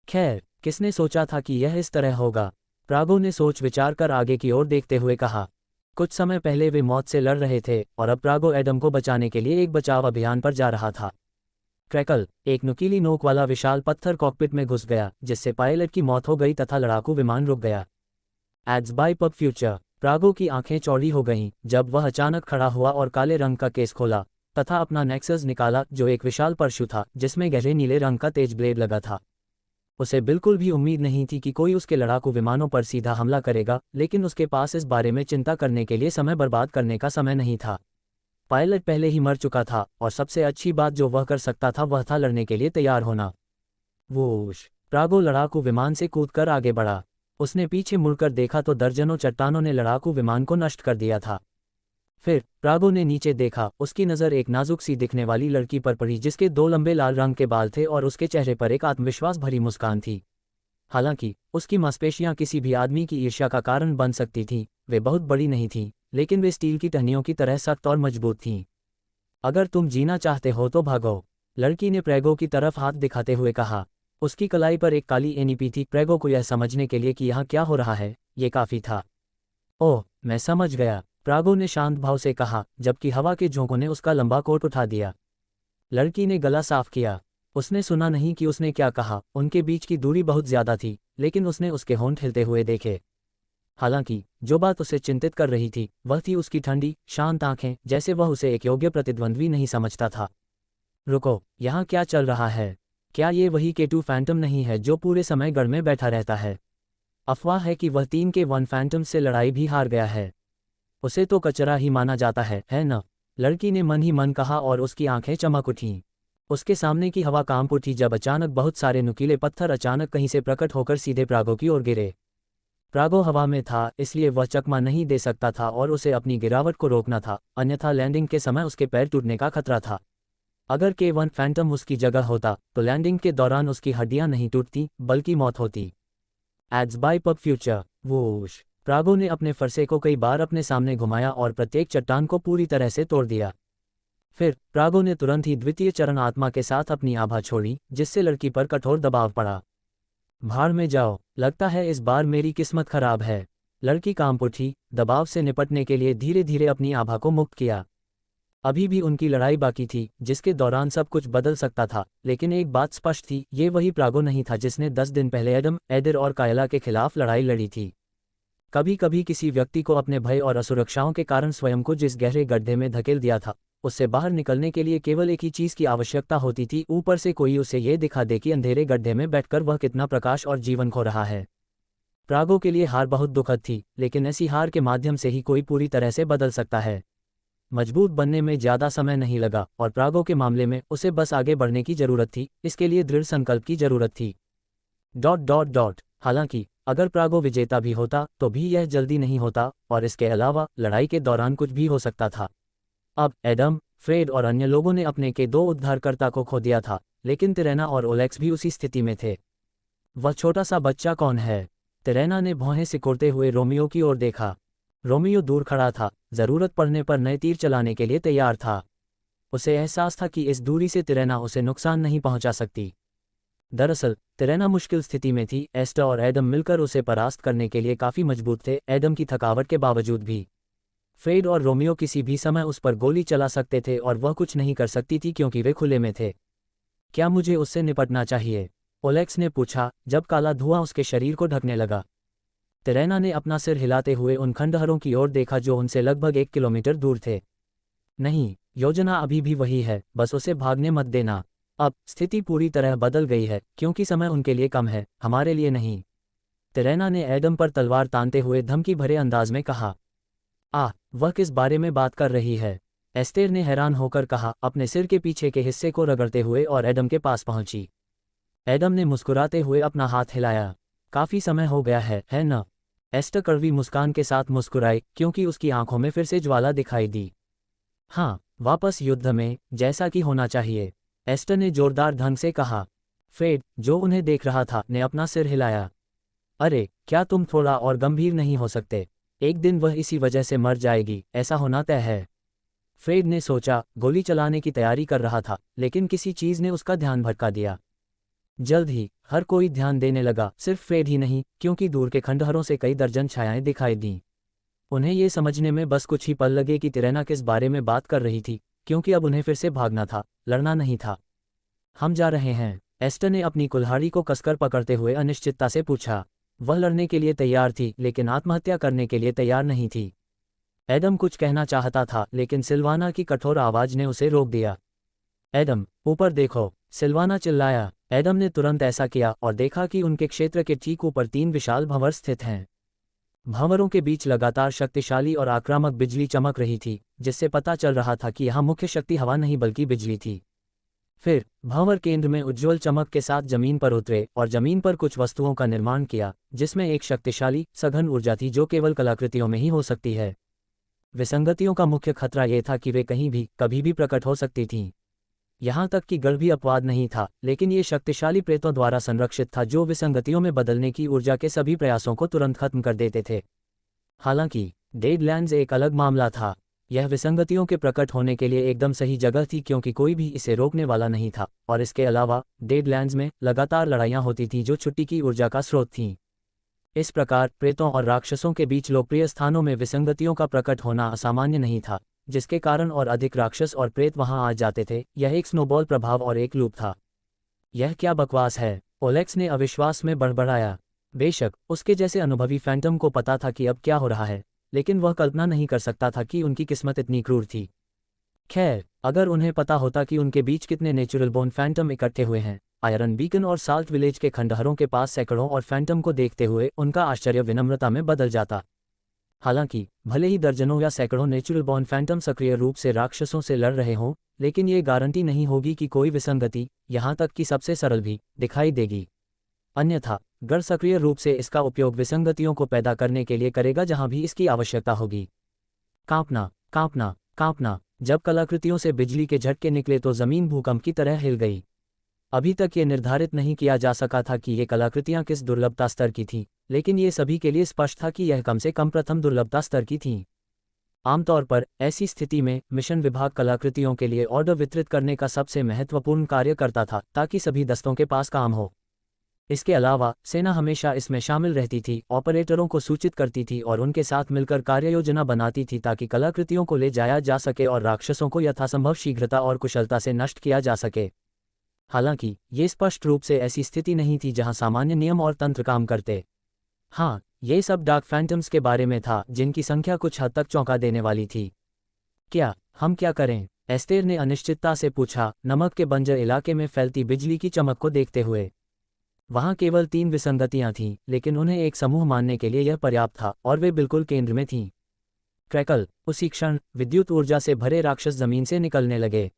खैर, किसने सोचा था कि यह इस तरह होगा? प्रागो ने सोच विचार कर आगे की ओर देखते हुए कहा। कुछ समय पहले वे मौत से लड़ रहे थे और अब प्रागो एडम को बचाने के लिए एक बचाव अभियान पर जा रहा था। क्रैकल, एक नुकीली नोक वाला विशाल पत्थर कॉकपिट में घुस गया, जिससे पायलट की मौत हो गई तथा लड़ाकू विमान रुक गया। Ads by pub future. प्रागो की आंखें चौड़ी हो गईं जब वह अचानक खड़ा हुआ और काले रंग का केस खोला तथा अपना नेक्सस निकाला, जो एक विशाल परशु था जिसमें गहरे नीले रंग का तेज ब्लेड लगा था। उसे बिल्कुल भी उम्मीद नहीं थी कि कोई उसके लड़ाकू विमानों पर सीधा हमला करेगा, लेकिन उसके पास इस बारे में चिंता करने के लिए समय बर्बाद करने का समय नहीं था। पायलट पहले ही मर चुका था और सबसे अच्छी बात जो वह कर सकता था वह था लड़ने के लिए तैयार होना। वोश! प्रागो लड़ाकू विमान से कूदकर आगे बढ़ा। उसने पीछे मुड़कर देखा तो दर्जनों चट्टानों ने लड़ाकू विमान को नष्ट कर दिया था। फिर प्रागो ने नीचे देखा, उसकी नज़र एक नाजुक सी दिखने वाली लड़की पर पड़ी जिसके 2 लंबे लाल रंग के बाल थे और उसके चेहरे पर एक आत्मविश्वास भरी मुस्कान थी। हालांकि उसकी मांसपेशियां किसी भी आदमी की ईर्ष्या का कारण बन सकती थीं, वे बहुत बड़ी नहीं थीं, लेकिन वे स्टील की टहनियों की तरह सख्त और मजबूत थीं। अगर तुम जीना चाहते हो तो भागो, लड़की ने प्रेगो की तरफ हाथ दिखाते हुए कहा। उसकी कलाई पर एक काली एनीपी थी। प्रेगो को यह समझने के लिए कि यहाँ क्या हो रहा है, ये काफ़ी था। ओह, मैं समझ गया, प्रागो ने शांत भाव से कहा, जबकि हवा के झोंकों ने उसका लंबा कोट उठा दिया। लड़की ने गला साफ किया। उसने सुना नहीं कि उसने क्या कहा, उनके बीच की दूरी बहुत ज्यादा थी, लेकिन उसने उसके होंठ हिलते हुए देखे। हालांकि जो बात उसे चिंतित कर रही थी वह थी उसकी ठंडी, शांत आंखें, जैसे वह उसे एक योग्य प्रतिद्वंद्वी नहीं समझता था। रुको, यहाँ क्या चल रहा है? क्या ये वही K2 फैंटम नहीं है जो पूरे समय गढ़ में बैठा रहता है? अफवाह है कि वह 3K1 फैंटम से लड़ाई भी हार गया है। उसे तो कचरा ही माना जाता है न? लड़की ने मन ही मन कहा और उसकी आंखें चमक उठीं। उसके सामने की हवा कांप उठी जब अचानक बहुत सारे नुकीले पत्थर अचानक कहीं से प्रकट होकर सीधे प्रागो की ओर गिरे। प्रागो हवा में था, इसलिए वह चकमा नहीं दे सकता था और उसे अपनी गिरावट को रोकना था, अन्यथा लैंडिंग के समय उसके पैर टूटने का खतरा था। अगर K1 फैंटम उसकी जगह होता तो लैंडिंग के दौरान उसकी हड्डियां नहीं टूटती बल्कि मौत होती। Ads by pub future. वोश। प्रागो ने अपने फरसे को कई बार अपने सामने घुमाया और प्रत्येक चट्टान को पूरी तरह से तोड़ दिया। फिर प्रागो ने तुरंत ही द्वितीय चरण आत्मा के साथ अपनी आभा छोड़ी, जिससे लड़की पर कठोर दबाव पड़ा। भाड़ में जाओ, लगता है इस बार मेरी किस्मत खराब है। लड़की कांप उठी, दबाव से निपटने के लिए धीरे धीरे अपनी आभा को मुक्त किया। अभी भी उनकी लड़ाई बाकी थी, जिसके दौरान सब कुछ बदल सकता था, लेकिन एक बात स्पष्ट थी, ये वही प्रागो नहीं था जिसने 10 दिन पहले एडम, एडिर और कायला के खिलाफ लड़ाई लड़ी थी। कभी कभी किसी व्यक्ति को अपने भय और असुरक्षाओं के कारण स्वयं को जिस गहरे गड्ढे में धकेल दिया था, उससे बाहर निकलने के लिए केवल एक ही चीज की आवश्यकता होती थी, ऊपर से कोई उसे ये दिखा दे कि अंधेरे गड्ढे में बैठकर वह कितना प्रकाश और जीवन खो रहा है। प्रागो के लिए हार बहुत दुखद थी, लेकिन ऐसी हार के माध्यम से ही कोई पूरी तरह से बदल सकता है। मजबूत बनने में ज्यादा समय नहीं लगा और प्रागो के मामले में उसे बस आगे बढ़ने की जरूरत थी, इसके लिए दृढ़ संकल्प की जरूरत थी। ... हालांकि अगर प्रागो विजेता भी होता तो भी यह जल्दी नहीं होता, और इसके अलावा लड़ाई के दौरान कुछ भी हो सकता था। अब एडम, फ्रेड और अन्य लोगों ने अपने के 2 उद्धारकर्ता को खो दिया था, लेकिन तिरेना और ओलेक्स भी उसी स्थिति में थे। वह छोटा सा बच्चा कौन है? तिरेना ने भौहें सिकोड़ते हुए रोमियो की ओर देखा। रोमियो दूर खड़ा था, जरूरत पड़ने पर नए तीर चलाने के लिए तैयार था। उसे एहसास था कि इस दूरी से तिरेना उसे नुकसान नहीं पहुंचा सकती। दरअसल तिरेना मुश्किल स्थिति में थी, एस्टर और एडम मिलकर उसे परास्त करने के लिए काफी मजबूत थे, एडम की थकावट के बावजूद भी। फ्रेड और रोमियो किसी भी समय उस पर गोली चला सकते थे और वह कुछ नहीं कर सकती थी क्योंकि वे खुले में थे। क्या मुझे उससे निपटना चाहिए? ओलेक्स ने पूछा, जब काला धुआं उसके शरीर को ढकने लगा। तिरेना ने अपना सिर हिलाते हुए उन खंडहरों की ओर देखा जो उनसे लगभग 1 किलोमीटर दूर थे। नहीं, योजना अभी भी वही है, बस उसे भागने मत देना। अब स्थिति पूरी तरह बदल गई है, क्योंकि समय उनके लिए कम है, हमारे लिए नहीं। तिरेना ने एडम पर तलवार तानते हुए धमकी भरे अंदाज में कहा। वह किस बारे में बात कर रही है? एस्टेर ने हैरान होकर कहा, अपने सिर के पीछे के हिस्से को रगड़ते हुए, और एडम के पास पहुंची। एडम ने मुस्कुराते हुए अपना हाथ हिलाया। काफी समय हो गया है न? एस्टर कड़वी मुस्कान के साथ मुस्कुराई, क्योंकि उसकी आंखों में फिर से ज्वाला दिखाई दी। हाँ, वापस युद्ध में, जैसा कि होना चाहिए, एस्टर ने जोरदार ढंग से कहा। फ्रेड, जो उन्हें देख रहा था, ने अपना सिर हिलाया। अरे, क्या तुम थोड़ा और गंभीर नहीं हो सकते? एक दिन वह इसी वजह से मर जाएगी, ऐसा होना तय है। फ्रेड ने सोचा, गोली चलाने की तैयारी कर रहा था, लेकिन किसी चीज ने उसका ध्यान भटका दिया। जल्द ही हर कोई ध्यान देने लगा, सिर्फ फ्रेड ही नहीं, क्योंकि दूर के खंडहरों से कई दर्जन छायाएं दिखाई दीं। उन्हें ये समझने में बस कुछ ही पल लगे कि तिरेना किस बारे में बात कर रही थी, क्योंकि अब उन्हें फिर से भागना था, लड़ना नहीं था। हम जा रहे हैं, एस्टर ने अपनी कुल्हाड़ी को कसकर पकड़ते हुए अनिश्चितता से पूछा। वह लड़ने के लिए तैयार थी, लेकिन आत्महत्या करने के लिए तैयार नहीं थी। एडम कुछ कहना चाहता था, लेकिन सिल्वाना की कठोर आवाज ने उसे रोक दिया। एडम, ऊपर देखो, सिल्वाना चिल्लाया। एडम ने तुरंत ऐसा किया और देखा कि उनके क्षेत्र के ठीक ऊपर 3 विशाल भंवर स्थित हैं। भंवरों के बीच लगातार शक्तिशाली और आक्रामक बिजली चमक रही थी, जिससे पता चल रहा था कि यहाँ मुख्य शक्ति हवा नहीं बल्कि बिजली थी। फिर भंवर केंद्र में उज्ज्वल चमक के साथ जमीन पर उतरे और जमीन पर कुछ वस्तुओं का निर्माण किया, जिसमें एक शक्तिशाली, सघन ऊर्जा थी जो केवल कलाकृतियों में ही हो सकती है। विसंगतियों का मुख्य खतरा यह था कि वे कहीं भी, कभी भी प्रकट हो सकती थीं। यहाँ तक कि गढ़ भी अपवाद नहीं था, लेकिन ये शक्तिशाली प्रेतों द्वारा संरक्षित था जो विसंगतियों में बदलने की ऊर्जा के सभी प्रयासों को तुरंत खत्म कर देते थे। हालांकि डेडलैंड्स एक अलग मामला था। यह विसंगतियों के प्रकट होने के लिए एकदम सही जगह थी, क्योंकि कोई भी इसे रोकने वाला नहीं था, और इसके अलावा डेडलैंड्स में लगातार लड़ाइयाँ होती थीं जो छुट्टी की ऊर्जा का स्रोत थीं। इस प्रकार प्रेतों और राक्षसों के बीच लोकप्रिय स्थानों में विसंगतियों का प्रकट होना असामान्य नहीं था, जिसके कारण और अधिक राक्षस और प्रेत वहां आ जाते थे। यह एक स्नोबॉल प्रभाव और एक लूप था। यह क्या बकवास है, ओलेक्स ने अविश्वास में बड़बड़ाया। बेशक उसके जैसे अनुभवी फैंटम को पता था कि अब क्या हो रहा है, लेकिन वह कल्पना नहीं कर सकता था कि उनकी किस्मत इतनी क्रूर थी। खैर, अगर उन्हें पता होता कि उनके बीच कितने नेचुरल बोर्न फैंटम इकट्ठे हुए हैं। आयरन बीकन और साल्ट विलेज के खंडहरों के पास सैकड़ों और फैंटम को देखते हुए उनका आश्चर्य विनम्रता में बदल जाता। हालांकि भले ही दर्जनों या सैकड़ों नेचुरल बॉर्न फैंटम सक्रिय रूप से राक्षसों से लड़ रहे हों, लेकिन ये गारंटी नहीं होगी कि कोई विसंगति, यहाँ तक कि सबसे सरल भी, दिखाई देगी। अन्यथा गढ़ सक्रिय रूप से इसका उपयोग विसंगतियों को पैदा करने के लिए करेगा जहां भी इसकी आवश्यकता होगी। कांपना, कांपना, कांपना। जब कलाकृतियों से बिजली के झटके निकले तो जमीन भूकंप की तरह हिल गई। अभी तक ये निर्धारित नहीं किया जा सका था कि ये कलाकृतियां किस दुर्लभता स्तर की थीं, लेकिन ये सभी के लिए स्पष्ट था कि यह कम से कम प्रथम दुर्लभता स्तर की थीं। आमतौर पर ऐसी स्थिति में मिशन विभाग कलाकृतियों के लिए ऑर्डर वितरित करने का सबसे महत्वपूर्ण कार्य करता था, ताकि सभी दस्तों के पास काम हो। इसके अलावा सेना हमेशा इसमें शामिल रहती थी, ऑपरेटरों को सूचित करती थी और उनके साथ मिलकर कार्ययोजना बनाती थी ताकि कलाकृतियों को ले जाया जा सके और राक्षसों को यथासंभव शीघ्रता और कुशलता से नष्ट किया जा सके। हालांकि ये स्पष्ट रूप से ऐसी स्थिति नहीं थी जहां सामान्य नियम और तंत्र काम करते। हाँ, ये सब डार्क फैंटम्स के बारे में था, जिनकी संख्या कुछ हद तक चौंका देने वाली थी। क्या हम क्या करें? एस्तेर ने अनिश्चितता से पूछा, नमक के बंजर इलाके में फैलती बिजली की चमक को देखते हुए। वहां केवल 3 विसंगतियां थीं, लेकिन उन्हें एक समूह मानने के लिए यह पर्याप्त था, और वे बिल्कुल केंद्र में थीं। क्रैकल। उसी क्षण विद्युत ऊर्जा से भरे राक्षस जमीन से निकलने लगे।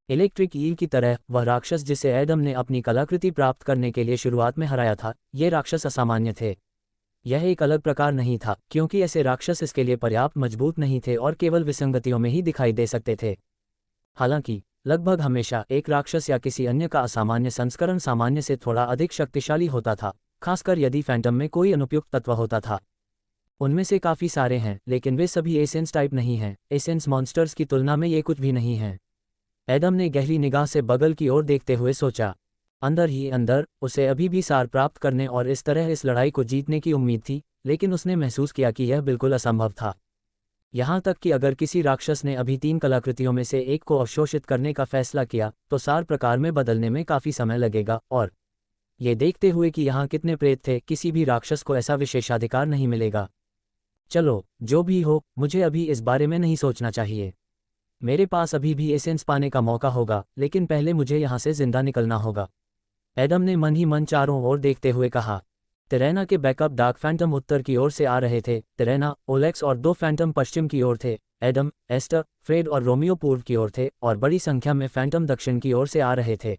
इलेक्ट्रिक ईल की तरह वह राक्षस जिसे एडम ने अपनी कलाकृति प्राप्त करने के लिए शुरुआत में हराया था, ये राक्षस असामान्य थे। यह एक अलग प्रकार नहीं था, क्योंकि ऐसे राक्षस इसके लिए पर्याप्त मजबूत नहीं थे और केवल विसंगतियों में ही दिखाई दे सकते थे। हालांकि लगभग हमेशा एक राक्षस या किसी अन्य का असामान्य संस्करण सामान्य से थोड़ा अधिक शक्तिशाली होता था, खासकर यदि फैंटम में कोई अनुपयुक्त तत्व होता था। उनमें से काफ़ी सारे हैं, लेकिन वे सभी एसेंस टाइप नहीं हैं। एसेंस मॉन्स्टर्स की तुलना में ये कुछ भी नहीं है। एडम ने गहरी निगाह से बगल की ओर देखते हुए सोचा। अंदर ही अंदर उसे अभी भी सार प्राप्त करने और इस तरह इस लड़ाई को जीतने की उम्मीद थी, लेकिन उसने महसूस किया कि यह बिल्कुल असंभव था। यहाँ तक कि अगर किसी राक्षस ने अभी 3 कलाकृतियों में से एक को अवशोषित करने का फैसला किया, तो सार प्रकार में बदलने में काफ़ी समय लगेगा, और ये देखते हुए कि यहाँ कितने प्रेत थे, किसी भी राक्षस को ऐसा विशेषाधिकार नहीं मिलेगा। चलो, जो भी हो, मुझे अभी इस बारे में नहीं सोचना चाहिए। मेरे पास अभी भी एसेंस पाने का मौका होगा, लेकिन पहले मुझे यहाँ से जिंदा निकलना होगा। एडम ने मन ही मन चारों ओर देखते हुए कहा। तिरैना के बैकअप डार्क फैंटम उत्तर की ओर से आ रहे थे। तिरैना, ओलेक्स और 2 फैंटम पश्चिम की ओर थे। एडम, एस्टर, फ्रेड और रोमियो पूर्व की ओर थे, और बड़ी संख्या में फैंटम दक्षिण की ओर से आ रहे थे।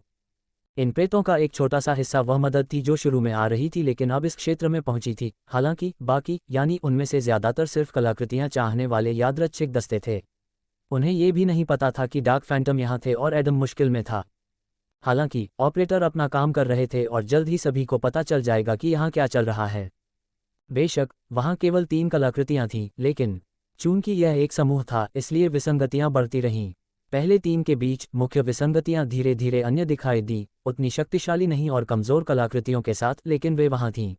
इन प्रेतों का एक छोटा सा हिस्सा वह मदद थी जो शुरू में आ रही थी लेकिन अब इस क्षेत्र में पहुंची थी। हालांकि बाकी, यानी उनमें से ज्यादातर सिर्फ कलाकृतियां चाहने वाले यादृच्छिक दस्ते थे। उन्हें ये भी नहीं पता था कि डार्क फैंटम यहाँ थे और एडम मुश्किल में था। हालांकि ऑपरेटर अपना काम कर रहे थे और जल्द ही सभी को पता चल जाएगा कि यहाँ क्या चल रहा है। बेशक वहाँ केवल 3 कलाकृतियां थीं, लेकिन चूंकि यह एक समूह था, इसलिए विसंगतियां बढ़ती रहीं। पहले 3 के बीच मुख्य विसंगतियां धीरे धीरे अन्य दिखाई दी, उतनी शक्तिशाली नहीं और कमजोर कलाकृतियों के साथ, लेकिन वे वहाँ थीं।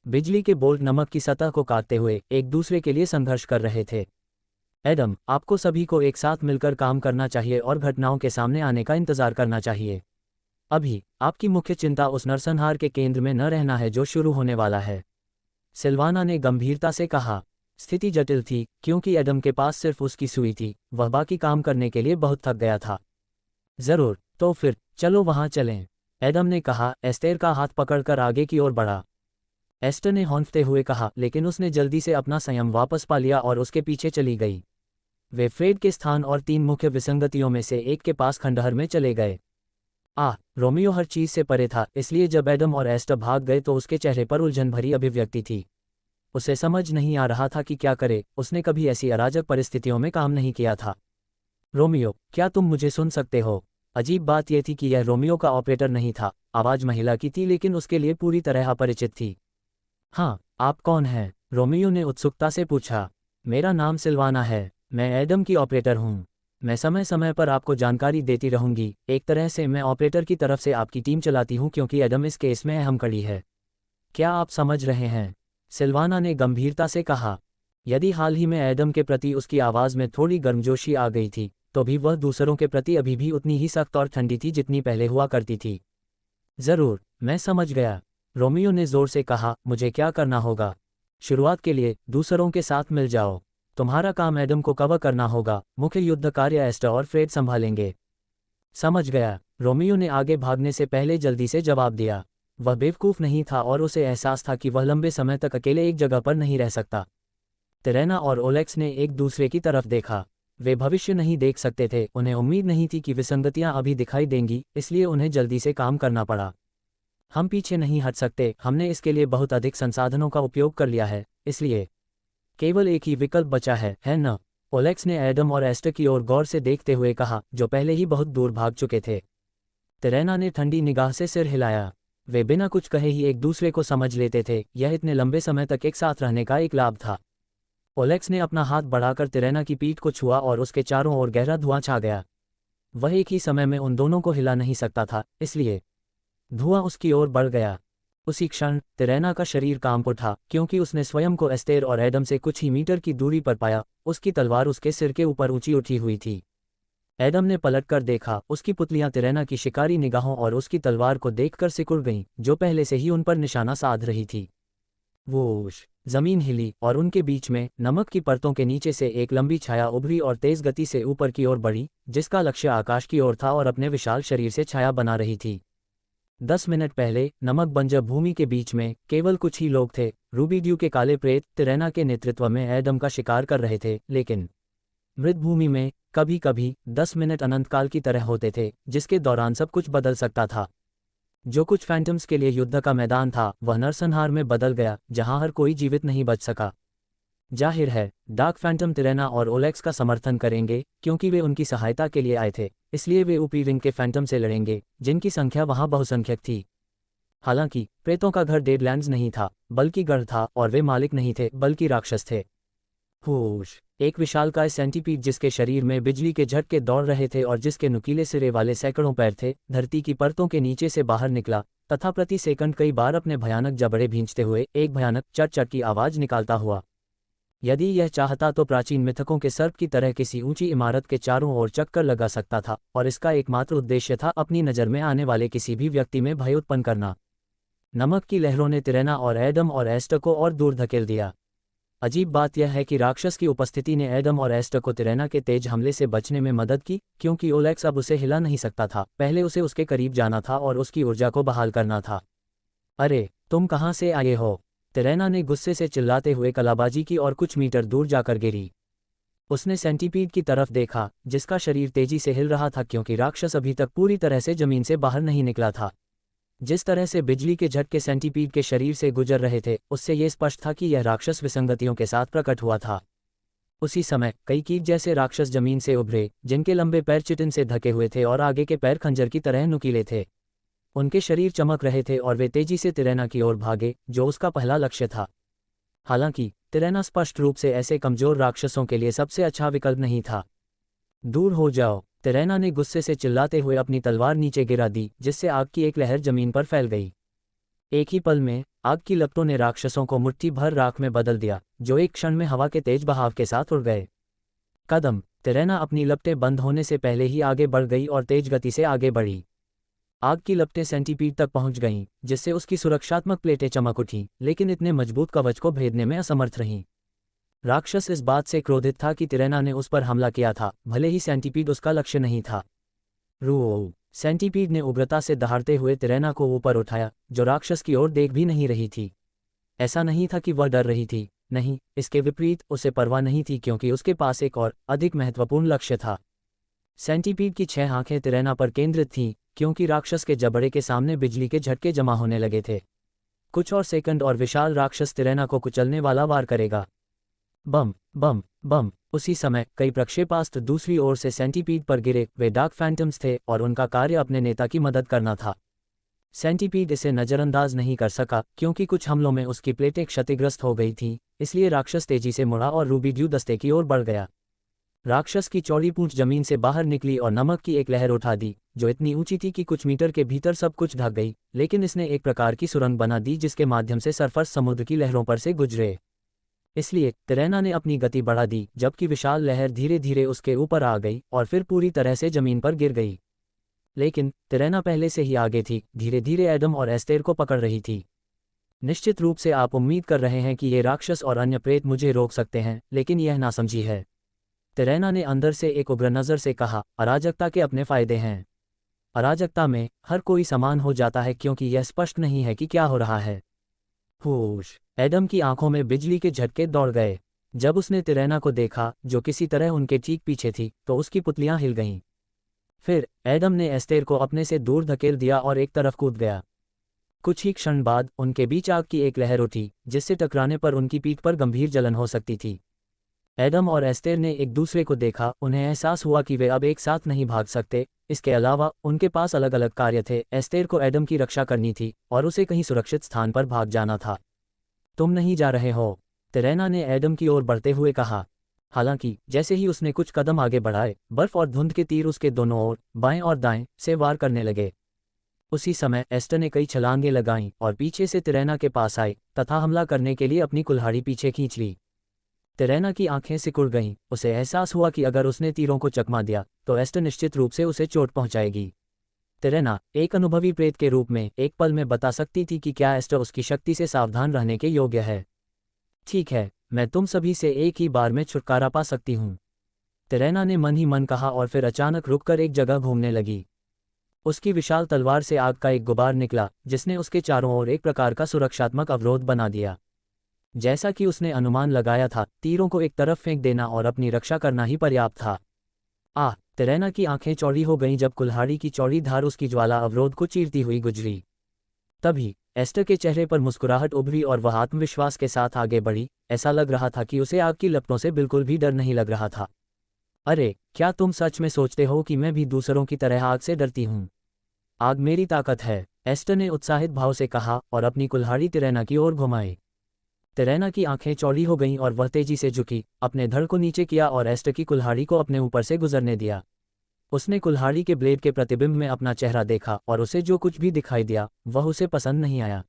बिजली के बोल्ट नमक की सतह को काटते हुए एक दूसरे के लिए संघर्ष कर रहे थे। एडम, आपको सभी को एक साथ मिलकर काम करना चाहिए और घटनाओं के सामने आने का इंतजार करना चाहिए। अभी आपकी मुख्य चिंता उस नरसंहार के केंद्र में न रहना है जो शुरू होने वाला है। सिल्वाना ने गंभीरता से कहा। स्थिति जटिल थी, क्योंकि एडम के पास सिर्फ उसकी सुई थी, वह बाकी काम करने के लिए बहुत थक गया था। जरूर, तो फिर चलो वहां चलें, एडम ने कहा। एस्तेर का हाथ पकड़कर आगे की ओर बढ़ा। एस्टर ने हौंकते हुए कहा, लेकिन उसने जल्दी से अपना संयम वापस पा लिया और उसके पीछे चली गई। वे फ्रेड के स्थान और 3 मुख्य विसंगतियों में से एक के पास खंडहर में चले गए। रोमियो हर चीज से परे था, इसलिए जब एडम और एस्टर भाग गए तो उसके चेहरे पर उलझन भरी अभिव्यक्ति थी। उसे समझ नहीं आ रहा था कि क्या करे, उसने कभी ऐसी अराजक परिस्थितियों में काम नहीं किया था। रोमियो, क्या तुम मुझे सुन सकते हो? अजीब बात यह थी कि यह रोमियो का ऑपरेटर नहीं था। आवाज महिला की थी, लेकिन उसके लिए पूरी तरह अपरिचित थी। हाँ, आप कौन हैं? रोमियो ने उत्सुकता से पूछा। मेरा नाम सिल्वाना है, मैं एडम की ऑपरेटर हूँ। मैं समय समय पर आपको जानकारी देती रहूंगी। एक तरह से मैं ऑपरेटर की तरफ से आपकी टीम चलाती हूँ, क्योंकि एडम इस केस में अहम कड़ी है। क्या आप समझ रहे हैं? सिल्वाना ने गंभीरता से कहा। यदि हाल ही में एडम के प्रति उसकी आवाज़ में थोड़ी गर्मजोशी आ गई थी, तो भी वह दूसरों के प्रति अभी भी उतनी ही सख्त और ठंडी थी जितनी पहले हुआ करती थी। ज़रूर, मैं समझ गया, रोमियो ने ज़ोर से कहा। मुझे क्या करना होगा? शुरुआत के लिए दूसरों के साथ मिल जाओ। तुम्हारा काम एडम को कवर करना होगा, मुख्य युद्ध कार्य एस्टर और फ्रेड संभालेंगे। समझ गया, रोमियो ने आगे भागने से पहले जल्दी से जवाब दिया। वह बेवकूफ़ नहीं था और उसे एहसास था कि वह लंबे समय तक अकेले एक जगह पर नहीं रह सकता। तिरेना और ओलेक्स ने एक दूसरे की तरफ देखा। वे भविष्य नहीं देख सकते थे, उन्हें उम्मीद नहीं थी कि विसंगतियां अभी दिखाई देंगी, इसलिए उन्हें जल्दी से काम करना पड़ा। हम पीछे नहीं हट सकते, हमने इसके लिए बहुत अधिक संसाधनों का उपयोग कर लिया है, इसलिए केवल एक ही विकल्प बचा है न? ओलेक्स ने एडम और एस्टर की ओर गौर से देखते हुए कहा, जो पहले ही बहुत दूर भाग चुके थे। तिरेना ने ठंडी निगाह से सिर हिलाया। वे बिना कुछ कहे ही एक दूसरे को समझ लेते थे, यह इतने लंबे समय तक एक साथ रहने का एक लाभ था। ओलेक्स ने अपना हाथ बढ़ाकर तिरेना की पीठ को छुआ और उसके चारों ओर गहरा धुआं छा गया। वह एक ही समय में उन दोनों को हिला नहीं सकता था, इसलिए धुआं उसकी ओर बढ़ गया। उसी क्षण तिरेना का शरीर कांप उठा, क्योंकि उसने स्वयं को एस्तेर और एडम से कुछ ही मीटर की दूरी पर पाया। उसकी तलवार उसके सिर के ऊपर ऊंची उठी हुई थी। एडम ने पलटकर देखा, उसकी पुतलियां तिरेना की शिकारी निगाहों और उसकी तलवार को देखकर सिकुड़ गईं, जो पहले से ही उन पर निशाना साध रही थी। वोश! जमीन हिली और उनके बीच में नमक की परतों के नीचे से एक लंबी छाया उभरी और तेज गति से ऊपर की ओर बढ़ी, जिसका लक्ष्य आकाश की ओर था और अपने विशाल शरीर से छाया बना रही थी। 10 मिनट पहले नमक बंजर भूमि के बीच में केवल कुछ ही लोग थे। रूबीड्यू के काले प्रेत तिरेना के नेतृत्व में एडम का शिकार कर रहे थे, लेकिन मृत भूमि में कभी कभी 10 मिनट अनंतकाल की तरह होते थे, जिसके दौरान सब कुछ बदल सकता था। जो कुछ फैंटम्स के लिए युद्ध का मैदान था, वह नरसंहार में बदल गया, जहां हर कोई जीवित नहीं बच सका। जाहिर है, डार्क फैंटम तिरेना और ओलेक्स का समर्थन करेंगे, क्योंकि वे उनकी सहायता के लिए आए थे, इसलिए वे ऊपरी रिंग के फैंटम से लड़ेंगे, जिनकी संख्या वहां बहुसंख्यक थी। हालांकि प्रेतों का घर डेडलैंड्स नहीं था, बल्कि गढ़ था, और वे मालिक नहीं थे, बल्कि राक्षस थे। हुश! एक विशालकाय सेंटीपीड जिसके शरीर में बिजली के झटके दौड़ रहे थे और जिसके नुकीले सिरे वाले सैकड़ों पैर थे, धरती की परतों के नीचे से बाहर निकला तथा प्रति सेकंड कई बार अपने भयानक जबड़े भींचते हुए एक भयानक चट चट की आवाज निकालता हुआ। यदि यह चाहता तो प्राचीन मिथकों के सर्प की तरह किसी ऊंची इमारत के चारों ओर चक्कर लगा सकता था, और इसका एकमात्र उद्देश्य था अपनी नज़र में आने वाले किसी भी व्यक्ति में भय उत्पन्न करना। नमक की लहरों ने तिरेना और एडम और एस्टर को और दूर धकेल दिया। अजीब बात यह है कि राक्षस की उपस्थिति ने एडम और एस्टर को तिरेना के तेज हमले से बचने में मदद की, क्योंकि ओलेक्स अब उसे हिला नहीं सकता था। पहले उसे उसके करीब जाना था और उसकी ऊर्जा को बहाल करना था। अरे, तुम कहाँ से आए हो? तिरेना ने गुस्से से चिल्लाते हुए कलाबाजी की और कुछ मीटर दूर जाकर गिरी। उसने सेंटीपीड की तरफ देखा, जिसका शरीर तेजी से हिल रहा था, क्योंकि राक्षस अभी तक पूरी तरह से जमीन से बाहर नहीं निकला था। जिस तरह से बिजली के झटके सेंटीपीड के शरीर से गुजर रहे थे, उससे यह स्पष्ट था कि यह राक्षस विसंगतियों के साथ प्रकट हुआ था। उसी समय कई कीट जैसे राक्षस जमीन से उभरे, जिनके लंबे पैर चिटिन से ढके हुए थे और आगे के पैर खंजर की तरह नुकीले थे। उनके शरीर चमक रहे थे और वे तेजी से तिरेना की ओर भागे, जो उसका पहला लक्ष्य था। हालांकि तिरेना स्पष्ट रूप से ऐसे कमजोर राक्षसों के लिए सबसे अच्छा विकल्प नहीं था। दूर हो जाओ! तिरेना ने गुस्से से चिल्लाते हुए अपनी तलवार नीचे गिरा दी, जिससे आग की एक लहर जमीन पर फैल गई। एक ही पल में आग की लपटों ने राक्षसों को मुट्ठी भर राख में बदल दिया, जो एक क्षण में हवा के तेज बहाव के साथ उड़ गए। कदम! तिरेना अपनी लपटें बंद होने से पहले ही आगे बढ़ गई और तेज गति से आगे बढ़ी। आग की लपटें सेंटीपीड तक पहुंच गईं, जिससे उसकी सुरक्षात्मक प्लेटें चमक उठीं, लेकिन इतने मजबूत कवच को भेदने में असमर्थ रहीं। राक्षस इस बात से क्रोधित था कि तिरेना ने उस पर हमला किया था, भले ही सेंटीपीड उसका लक्ष्य नहीं था। रू! सेंटीपीड ने उग्रता से दहाड़ते हुए तिरेना को ऊपर उठाया, जो राक्षस की ओर देख भी नहीं रही थी। ऐसा नहीं था कि वह डर रही थी, नहीं, इसके विपरीत उसे परवाह नहीं थी, क्योंकि उसके पास एक और अधिक महत्वपूर्ण लक्ष्य था। सेंटीपीड की 6 आंखें तिरेना पर केंद्रित थीं, क्योंकि राक्षस के जबड़े के सामने बिजली के झटके जमा होने लगे थे। कुछ और सेकंड और विशाल राक्षस तिरेना को कुचलने वाला वार करेगा। बम बम बम! उसी समय कई प्रक्षेपास्त्र दूसरी ओर से सेंटीपीड पर गिरे। वे डार्क फैंटम्स थे और उनका कार्य अपने नेता की मदद करना था। सेंटीपीड इसे नज़रअंदाज नहीं कर सका, क्योंकि कुछ हमलों में उसकी प्लेटें क्षतिग्रस्त हो गई थीं, इसलिए राक्षस तेजी से मुड़ा और रूबीड्यू दस्ते की ओर बढ़ गया। राक्षस की चौड़ी पूंछ जमीन से बाहर निकली और नमक की एक लहर उठा दी, जो इतनी ऊंची थी कि कुछ मीटर के भीतर सब कुछ ढक गई, लेकिन इसने एक प्रकार की सुरंग बना दी जिसके माध्यम से सरफर्श समुद्र की लहरों पर से गुजरे। इसलिए तिरैना ने अपनी गति बढ़ा दी, जबकि विशाल लहर धीरे धीरे उसके ऊपर आ गई और फिर पूरी तरह से जमीन पर गिर गई। लेकिन तिरैना पहले से ही आगे थी, धीरे धीरे एडम और एस्तेर को पकड़ रही थी। निश्चित रूप से आप उम्मीद कर रहे हैं कि ये राक्षस और अन्य प्रेत मुझे रोक सकते हैं, लेकिन यह नासमझी है। तिरैना ने अंदर से एक उग्र नज़र से कहा, अराजकता के अपने फायदे हैं। अराजकता में हर कोई समान हो जाता है क्योंकि यह स्पष्ट नहीं है कि क्या हो रहा है। होश! एडम की आंखों में बिजली के झटके दौड़ गए। जब उसने तिरैना को देखा, जो किसी तरह उनके ठीक पीछे थी, तो उसकी पुतलियां हिल गईं। फिर एडम ने एस्तेर को अपने से दूर धकेल दिया और एक तरफ कूद गया। कुछ ही क्षण बाद उनके बीच आग की एक लहर उठी, जिससे टकराने पर उनकी पीठ पर गंभीर जलन हो सकती थी। एडम और एस्तेर ने एक दूसरे को देखा, उन्हें एहसास हुआ कि वे अब एक साथ नहीं भाग सकते। इसके अलावा उनके पास अलग अलग कार्य थे। एस्तेर को एडम की रक्षा करनी थी और उसे कहीं सुरक्षित स्थान पर भाग जाना था। तुम नहीं जा रहे हो, तिरैना ने एडम की ओर बढ़ते हुए कहा। हालांकि जैसे ही उसने कुछ कदम आगे बढ़ाए, बर्फ और धुंध के तीर उसके दोनों ओर, बाएं और दाएं, से वार करने लगे। उसी समय एस्टर ने कई छलांगें लगाईं और पीछे से तिरैना के पास आई तथा हमला करने के लिए अपनी कुल्हाड़ी पीछे खींच ली। तिरैना की आंखें सिकुड़ गईं, उसे एहसास हुआ कि अगर उसने तीरों को चकमा दिया तो एस्टर निश्चित रूप से उसे चोट पहुंचाएगी। तिरैना एक अनुभवी प्रेत के रूप में एक पल में बता सकती थी कि क्या एस्टर उसकी शक्ति से सावधान रहने के योग्य है। ठीक है, मैं तुम सभी से एक ही बार में छुटकारा पा सकती हूँ, तिरैना ने मन ही मन कहा और फिर अचानक रुककर एक जगह घूमने लगी। उसकी विशाल तलवार से आग का एक गुबार निकला, जिसने उसके चारों ओर एक प्रकार का सुरक्षात्मक अवरोध बना दिया। जैसा कि उसने अनुमान लगाया था, तीरों को एक तरफ फेंक देना और अपनी रक्षा करना ही पर्याप्त था। तिरैना की आंखें चौड़ी हो गईं जब कुल्हाड़ी की चौड़ी धार उसकी ज्वाला अवरोध को चीरती हुई गुजरी। तभी एस्टर के चेहरे पर मुस्कुराहट उभरी और वह आत्मविश्वास के साथ आगे बढ़ी। ऐसा लग रहा था कि उसे आग की लपटों से बिल्कुल भी डर नहीं लग रहा था। अरे, क्या तुम सच में सोचते हो कि मैं भी दूसरों की तरह आग से डरती हूँ? आग मेरी ताकत है, एस्टर ने उत्साहित भाव से कहा और अपनी कुल्हाड़ी तिरैना की ओर घुमाई। तिरैना की आंखें चौड़ी हो गईं और वह तेजी से झुकी, अपने धड़ को नीचे किया और एस्टर की कुल्हाड़ी को अपने ऊपर से गुजरने दिया। उसने कुल्हाड़ी के ब्लेड के प्रतिबिंब में अपना चेहरा देखा और उसे जो कुछ भी दिखाई दिया वह उसे पसंद नहीं आया।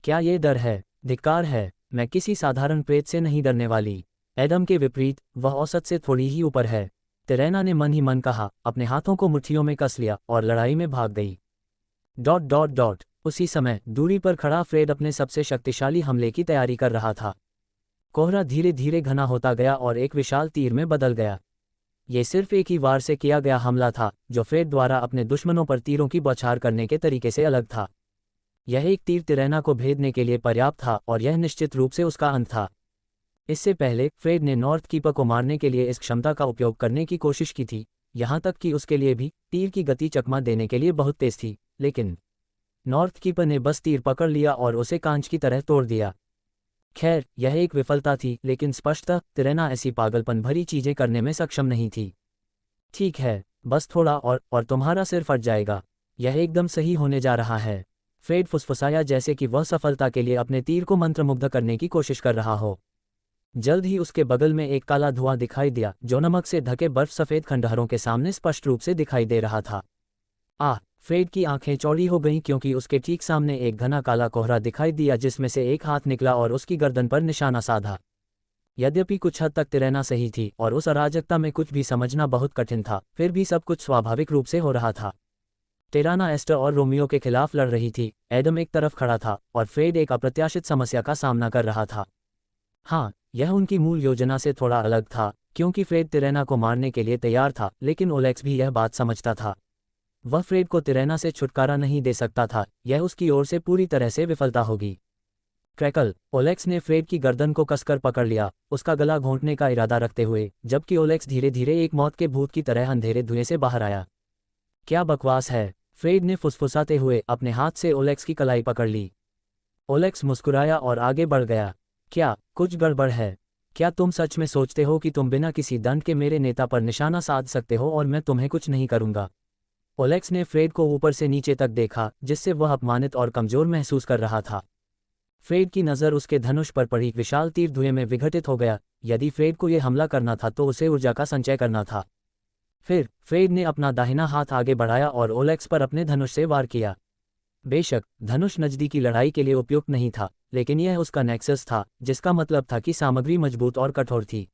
क्या ये डर है? धिक्कार है, मैं किसी साधारण प्रेत से नहीं डरने वाली। एडम के विपरीत वह औसत से थोड़ी ही ऊपर है, तिरैना ने मन ही मन कहा, अपने हाथों को मुट्ठियों में कस लिया और लड़ाई में भाग गई। ... उसी समय दूरी पर खड़ा फ्रेड अपने सबसे शक्तिशाली हमले की तैयारी कर रहा था। कोहरा धीरे धीरे घना होता गया और एक विशाल तीर में बदल गया। ये सिर्फ एक ही वार से किया गया हमला था, जो फ्रेड द्वारा अपने दुश्मनों पर तीरों की बौछार करने के तरीके से अलग था। यह एक तीर तिरैना को भेदने के लिए पर्याप्त था और यह निश्चित रूप से उसका अंत था। इससे पहले फ्रेड ने नॉर्थ कीपर को मारने के लिए इस क्षमता का उपयोग करने की कोशिश की थी, यहाँ तक कि उसके लिए भी तीर की गति चकमा देने के लिए बहुत तेज थी, लेकिन नॉर्थ कीपर ने बस तीर पकड़ लिया और उसे कांच की तरह तोड़ दिया। खैर, यह एक विफलता थी, लेकिन स्पष्टतः तिरैना ऐसी पागलपन भरी चीजें करने में सक्षम नहीं थी। ठीक है, बस थोड़ा और तुम्हारा सिर फट जाएगा। यह एकदम सही होने जा रहा है, फ्रेड फुसफुसाया जैसे कि वह सफलता के लिए अपने तीर को मंत्रमुग्ध करने की कोशिश कर रहा हो। जल्द ही उसके बगल में एक काला धुआं दिखाई दिया, जो नमक से ढके बर्फ सफेद खंडहरों के सामने स्पष्ट रूप से दिखाई दे रहा था। फ्रेड की आंखें चौड़ी हो गईं क्योंकि उसके ठीक सामने एक घना काला कोहरा दिखाई दिया जिसमें से एक हाथ निकला और उसकी गर्दन पर निशाना साधा। यद्यपि कुछ हद तक तिरैना सही थी और उस अराजकता में कुछ भी समझना बहुत कठिन था, फिर भी सब कुछ स्वाभाविक रूप से हो रहा था। तिरैना एस्टर और रोमियो के खिलाफ लड़ रही थी। एडम एक तरफ खड़ा था और फ्रेड एक अप्रत्याशित समस्या का सामना कर रहा था। यह उनकी मूल योजना से थोड़ा अलग था, क्योंकि फ्रेड तिरैना को मारने के लिए तैयार था, लेकिन ओलेक्स भी यह बात समझता था। वह फ्रेड को तिरैना से छुटकारा नहीं दे सकता था, यह उसकी ओर से पूरी तरह से विफलता होगी। क्रैकल! ओलेक्स ने फ्रेड की गर्दन को कसकर पकड़ लिया, उसका गला घोंटने का इरादा रखते हुए, जबकि ओलेक्स धीरे धीरे एक मौत के भूत की तरह अंधेरे धुएं से बाहर आया। क्या बकवास है, फ्रेड ने फुसफुसाते हुए अपने हाथ से ओलेक्स की कलाई पकड़ ली। ओलेक्स मुस्कुराया और आगे बढ़ गया। क्या कुछ गड़बड़ है? क्या तुम सच में सोचते हो कि तुम बिना किसी दंड के मेरे नेता पर निशाना साध सकते हो और मैं तुम्हें कुछ नहीं करूंगा? ओलेक्स ने फ्रेड को ऊपर से नीचे तक देखा, जिससे वह अपमानित और कमजोर महसूस कर रहा था। फ्रेड की नज़र उसके धनुष पर पड़ी विशाल तीर धुएं में विघटित हो गया। यदि फ्रेड को यह हमला करना था तो उसे ऊर्जा का संचय करना था। फिर फ्रेड ने अपना दाहिना हाथ आगे बढ़ाया और ओलेक्स पर अपने धनुष से वार किया। बेशक धनुष नज़दीकी लड़ाई के लिए उपयुक्त नहीं था, लेकिन यह उसका नेक्सस था, जिसका मतलब था कि सामग्री मजबूत और कठोर थी।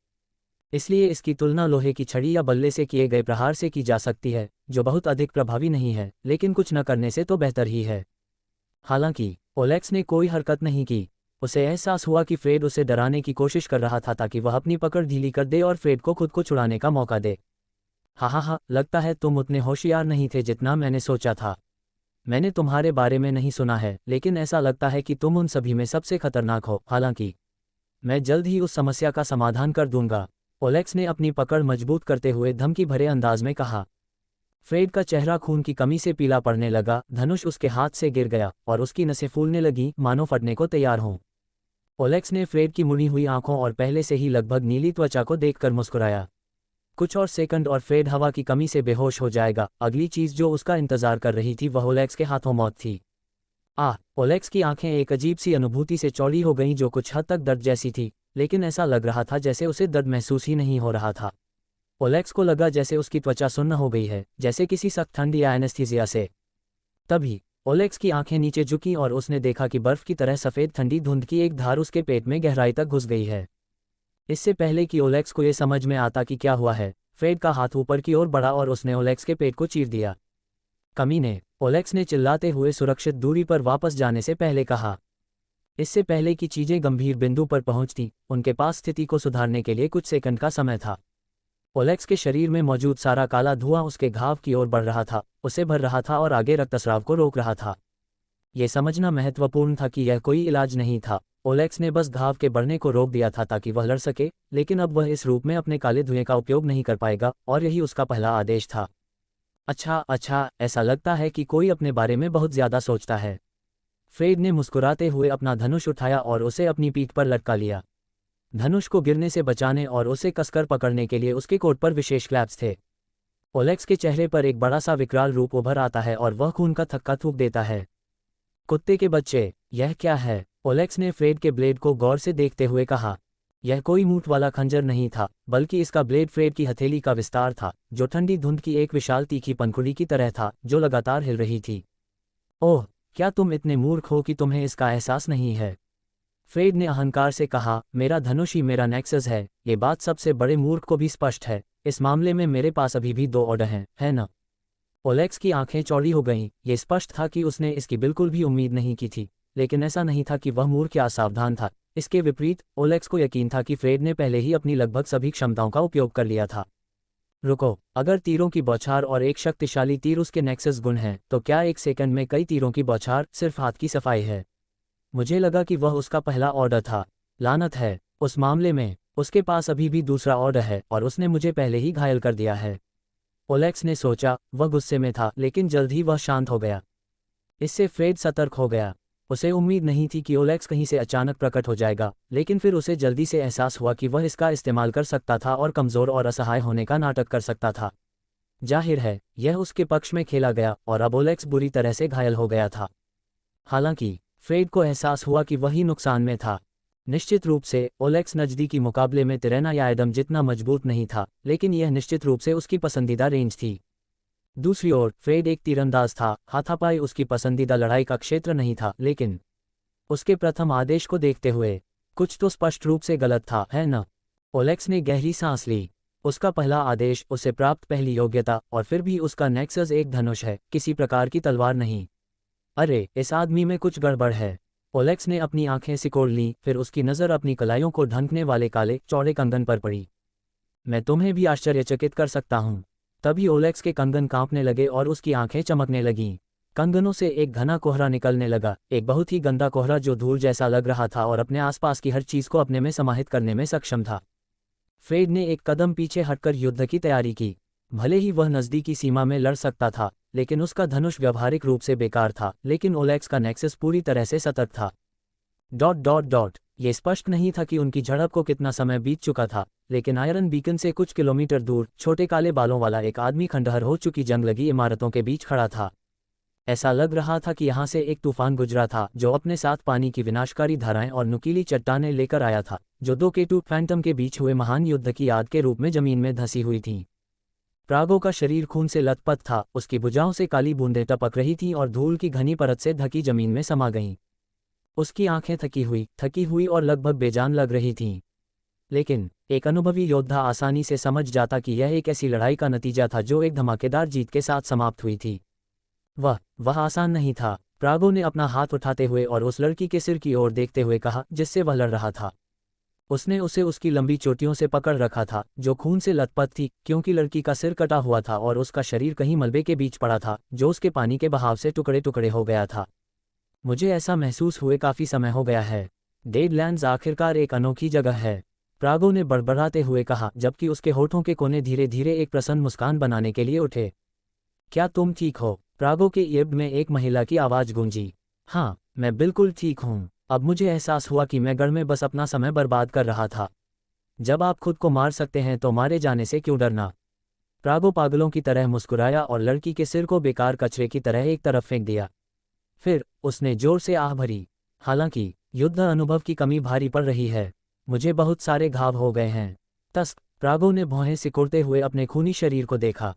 इसलिए इसकी तुलना लोहे की छड़ी या बल्ले से किए गए प्रहार से की जा सकती है, जो बहुत अधिक प्रभावी नहीं है, लेकिन कुछ न करने से तो बेहतर ही है। हालांकि ओलेक्स ने कोई हरकत नहीं की। उसे एहसास हुआ कि फ्रेड उसे डराने की कोशिश कर रहा था ताकि वह अपनी पकड़ ढीली कर दे और फ्रेड को खुद को छुड़ाने का मौका दे। हा, लगता है तुम उतने होशियार नहीं थे जितना मैंने सोचा था। मैंने तुम्हारे बारे में नहीं सुना है, लेकिन ऐसा लगता है कि तुम उन सभी में सबसे खतरनाक हो। हालांकि मैं जल्द ही उस समस्या का समाधान कर दूंगा, ओलेक्स ने अपनी पकड़ मजबूत करते हुए धमकी भरे अंदाज में कहा। फ्रेड का चेहरा खून की कमी से पीला पड़ने लगा, धनुष उसके हाथ से गिर गया और उसकी नसें फूलने लगीं, मानो फटने को तैयार हों। ओलेक्स ने फ्रेड की मुड़ी हुई आंखों और पहले से ही लगभग नीली त्वचा को देखकर मुस्कुराया। कुछ और सेकंड और फ्रेड हवा की कमी से बेहोश हो जाएगा। अगली चीज जो उसका इंतजार कर रही थी वह ओलेक्स के हाथों मौत थी। ओलेक्स की आंखें एक अजीब सी अनुभूति से चौड़ी हो गईं जो कुछ हद तक दर्द जैसी थी, लेकिन ऐसा लग रहा था जैसे उसे दर्द महसूस ही नहीं हो रहा था। ओलेक्स को लगा जैसे उसकी त्वचा सुन्न हो गई है, जैसे किसी सख्त ठंड या एनेस्थीसिया से। तभी ओलेक्स की आंखें नीचे झुकीं और उसने देखा कि बर्फ की तरह सफ़ेद ठंडी धुंध की एक धार उसके पेट में गहराई तक घुस गई है। इससे पहले कि ओलेक्स को यह समझ में आता कि क्या हुआ है, फ्रेड का हाथ ऊपर की ओर बढ़ा और उसने ओलेक्स के पेट को चीर दिया। कमीने, ओलेक्स ने चिल्लाते हुए सुरक्षित दूरी पर वापस जाने से पहले कहा। इससे पहले कि चीजें गंभीर बिंदु पर पहुंचती, उनके पास स्थिति को सुधारने के लिए कुछ सेकंड का समय था। ओलेक्स के शरीर में मौजूद सारा काला धुआं उसके घाव की ओर बढ़ रहा था, उसे भर रहा था और आगे रक्तस्राव को रोक रहा था। यह समझना महत्वपूर्ण था कि यह कोई इलाज नहीं था। ओलेक्स ने बस घाव के बढ़ने को रोक दिया था ताकि वह लड़ सके, लेकिन अब वह इस रूप में अपने काले धुएं का उपयोग नहीं कर पाएगा, और यही उसका पहला आदेश था। अच्छा, ऐसा लगता है कि कोई अपने बारे में बहुत ज्यादा सोचता है। फ्रेड ने मुस्कुराते हुए अपना धनुष उठाया और उसे अपनी पीठ पर लटका लिया। धनुष को गिरने से बचाने और उसे कसकर पकड़ने के लिए उसके कोट पर विशेष क्लैप्स थे। ओलेक्स के चेहरे पर एक बड़ा सा विकराल रूप उभर आता है और वह खून का थक्का थूक देता है। कुत्ते के बच्चे, यह क्या है? ओलेक्स ने फ्रेड के ब्लेड को गौर से देखते हुए कहा। यह कोई मूठ वाला खंजर नहीं था, बल्कि इसका ब्लेड फ्रेड की हथेली का विस्तार था, जो ठंडी धुंध की एक विशाल तीखी पंखुड़ी की तरह था, जो लगातार हिल रही थी। ओह, क्या तुम इतने मूर्ख हो कि तुम्हें इसका एहसास नहीं है? फ्रेड ने अहंकार से कहा, मेरा धनुष ही मेरा नेक्सस है। ये बात सबसे बड़े मूर्ख को भी स्पष्ट है। इस मामले में मेरे पास अभी भी 2 ऑर्डर हैं, है न? ओलेक्स की आंखें चौड़ी हो गईं। ये स्पष्ट था कि उसने इसकी बिल्कुल भी उम्मीद नहीं की थी, लेकिन ऐसा नहीं था कि वह मूर्ख या असावधान था। इसके विपरीत, ओलेक्स को यकीन था कि फ्रेड ने पहले ही अपनी लगभग सभी क्षमताओं का उपयोग कर लिया था। रुको, अगर तीरों की बौछार और एक शक्तिशाली तीर उसके नेक्सस गुण हैं, तो क्या एक सेकंड में कई तीरों की बौछार सिर्फ हाथ की सफाई है? मुझे लगा कि वह उसका पहला ऑर्डर था। लानत है, उस मामले में उसके पास अभी भी दूसरा ऑर्डर है और उसने मुझे पहले ही घायल कर दिया है। ओलेक्स ने सोचा। वह गुस्से में था, लेकिन जल्द ही वह शांत हो गया। इससे फ्रेड सतर्क हो गया। उसे उम्मीद नहीं थी कि ओलेक्स कहीं से अचानक प्रकट हो जाएगा, लेकिन फिर उसे जल्दी से एहसास हुआ कि वह इसका इस्तेमाल कर सकता था और कमज़ोर और असहाय होने का नाटक कर सकता था। जाहिर है, यह उसके पक्ष में खेला गया और अब ओलेक्स बुरी तरह से घायल हो गया था। हालांकि फ्रेड को एहसास हुआ कि वही नुकसान में था। निश्चित रूप से ओलेक्स नज़दीकी मुकाबले में तिरेना या एडम जितना मजबूत नहीं था, लेकिन यह निश्चित रूप से उसकी पसंदीदा रेंज थी। दूसरी ओर फ्रेड एक तीरंदाज था। हाथापाई उसकी पसंदीदा लड़ाई का क्षेत्र नहीं था, लेकिन उसके प्रथम आदेश को देखते हुए कुछ तो स्पष्ट रूप से गलत था, है न? ओलेक्स ने गहरी सांस ली। उसका पहला आदेश, उसे प्राप्त पहली योग्यता, और फिर भी उसका नेक्सस एक धनुष है, किसी प्रकार की तलवार नहीं। अरे, इस आदमी में कुछ गड़बड़ है। ओलेक्स ने अपनी आंखें सिकोड़ लीं, फिर उसकी नज़र अपनी कलाइयों को ढंकने वाले काले चौड़े कंगन पर पड़ी। मैं तुम्हें भी आश्चर्यचकित कर सकता हूँ। तभी ओलेक्स के कंगन कांपने लगे और उसकी आंखें चमकने लगीं। कंगनों से एक घना कोहरा निकलने लगा, एक बहुत ही गंदा कोहरा जो धूल जैसा लग रहा था और अपने आसपास की हर चीज को अपने में समाहित करने में सक्षम था। फ्रेड ने एक कदम पीछे हटकर युद्ध की तैयारी की। भले ही वह नज़दीकी सीमा में लड़ सकता था, लेकिन उसका धनुष व्यावहारिक रूप से बेकार था। लेकिन ओलेक्स का नेक्सस पूरी तरह से सतर्क था। ... ये स्पष्ट नहीं था कि उनकी झड़प को कितना समय बीत चुका था, लेकिन आयरन बीकन से कुछ किलोमीटर दूर छोटे काले बालों वाला एक आदमी खंडहर हो चुकी जंग लगी इमारतों के बीच खड़ा था। ऐसा लग रहा था कि यहाँ से एक तूफान गुजरा था जो अपने साथ पानी की विनाशकारी धाराएं और नुकीली चट्टानें लेकर आया था, जो दो केटू फैंटम के बीच हुए महान युद्ध की याद के रूप में जमीन में धंसी हुई थीं। प्रागो का शरीर खून से लथपथ था, उसकी भुजाओं से काली बूंदें टपक रही थीं और धूल की घनी परत से ढकी जमीन में समा गईं। उसकी आंखें थकी हुई और लगभग बेजान लग रही थीं। लेकिन एक अनुभवी योद्धा आसानी से समझ जाता कि यह एक ऐसी लड़ाई का नतीजा था जो एक धमाकेदार जीत के साथ समाप्त हुई थी। वह आसान नहीं था। प्रागो ने अपना हाथ उठाते हुए और उस लड़की के सिर की ओर देखते हुए कहा जिससे वह लड़ रहा था। उसने उसे उसकी लंबी चोटियों से पकड़ रखा था जो खून से लथपथ थी, क्योंकि लड़की का सिर कटा हुआ था और उसका शरीर कहीं मलबे के बीच पड़ा था जो उसके पानी के बहाव से टुकड़े टुकड़े हो गया था। मुझे ऐसा महसूस हुए काफ़ी समय हो गया है। डेडलैंड्स आखिरकार एक अनोखी जगह है, प्रागो ने बड़बड़ाते हुए कहा, जबकि उसके होठों के कोने धीरे धीरे एक प्रसन्न मुस्कान बनाने के लिए उठे। क्या तुम ठीक हो? प्रागो के ईब में एक महिला की आवाज़ गूंजी। हाँ, मैं बिल्कुल ठीक हूँ। अब मुझे एहसास हुआ कि मैं गढ़ में बस अपना समय बर्बाद कर रहा था। जब आप खुद को मार सकते हैं तो मारे जाने से क्यों डरना? प्रागो पागलों की तरह मुस्कुराया और लड़की के सिर को बेकार कचरे की तरह एक तरफ फेंक दिया। फिर उसने जोर से आह भरी। हालांकि युद्ध अनुभव की कमी भारी पड़ रही है। मुझे बहुत सारे घाव हो गए हैं। तस्क, प्रागो ने भौहें सिकुड़ते हुए अपने खूनी शरीर को देखा।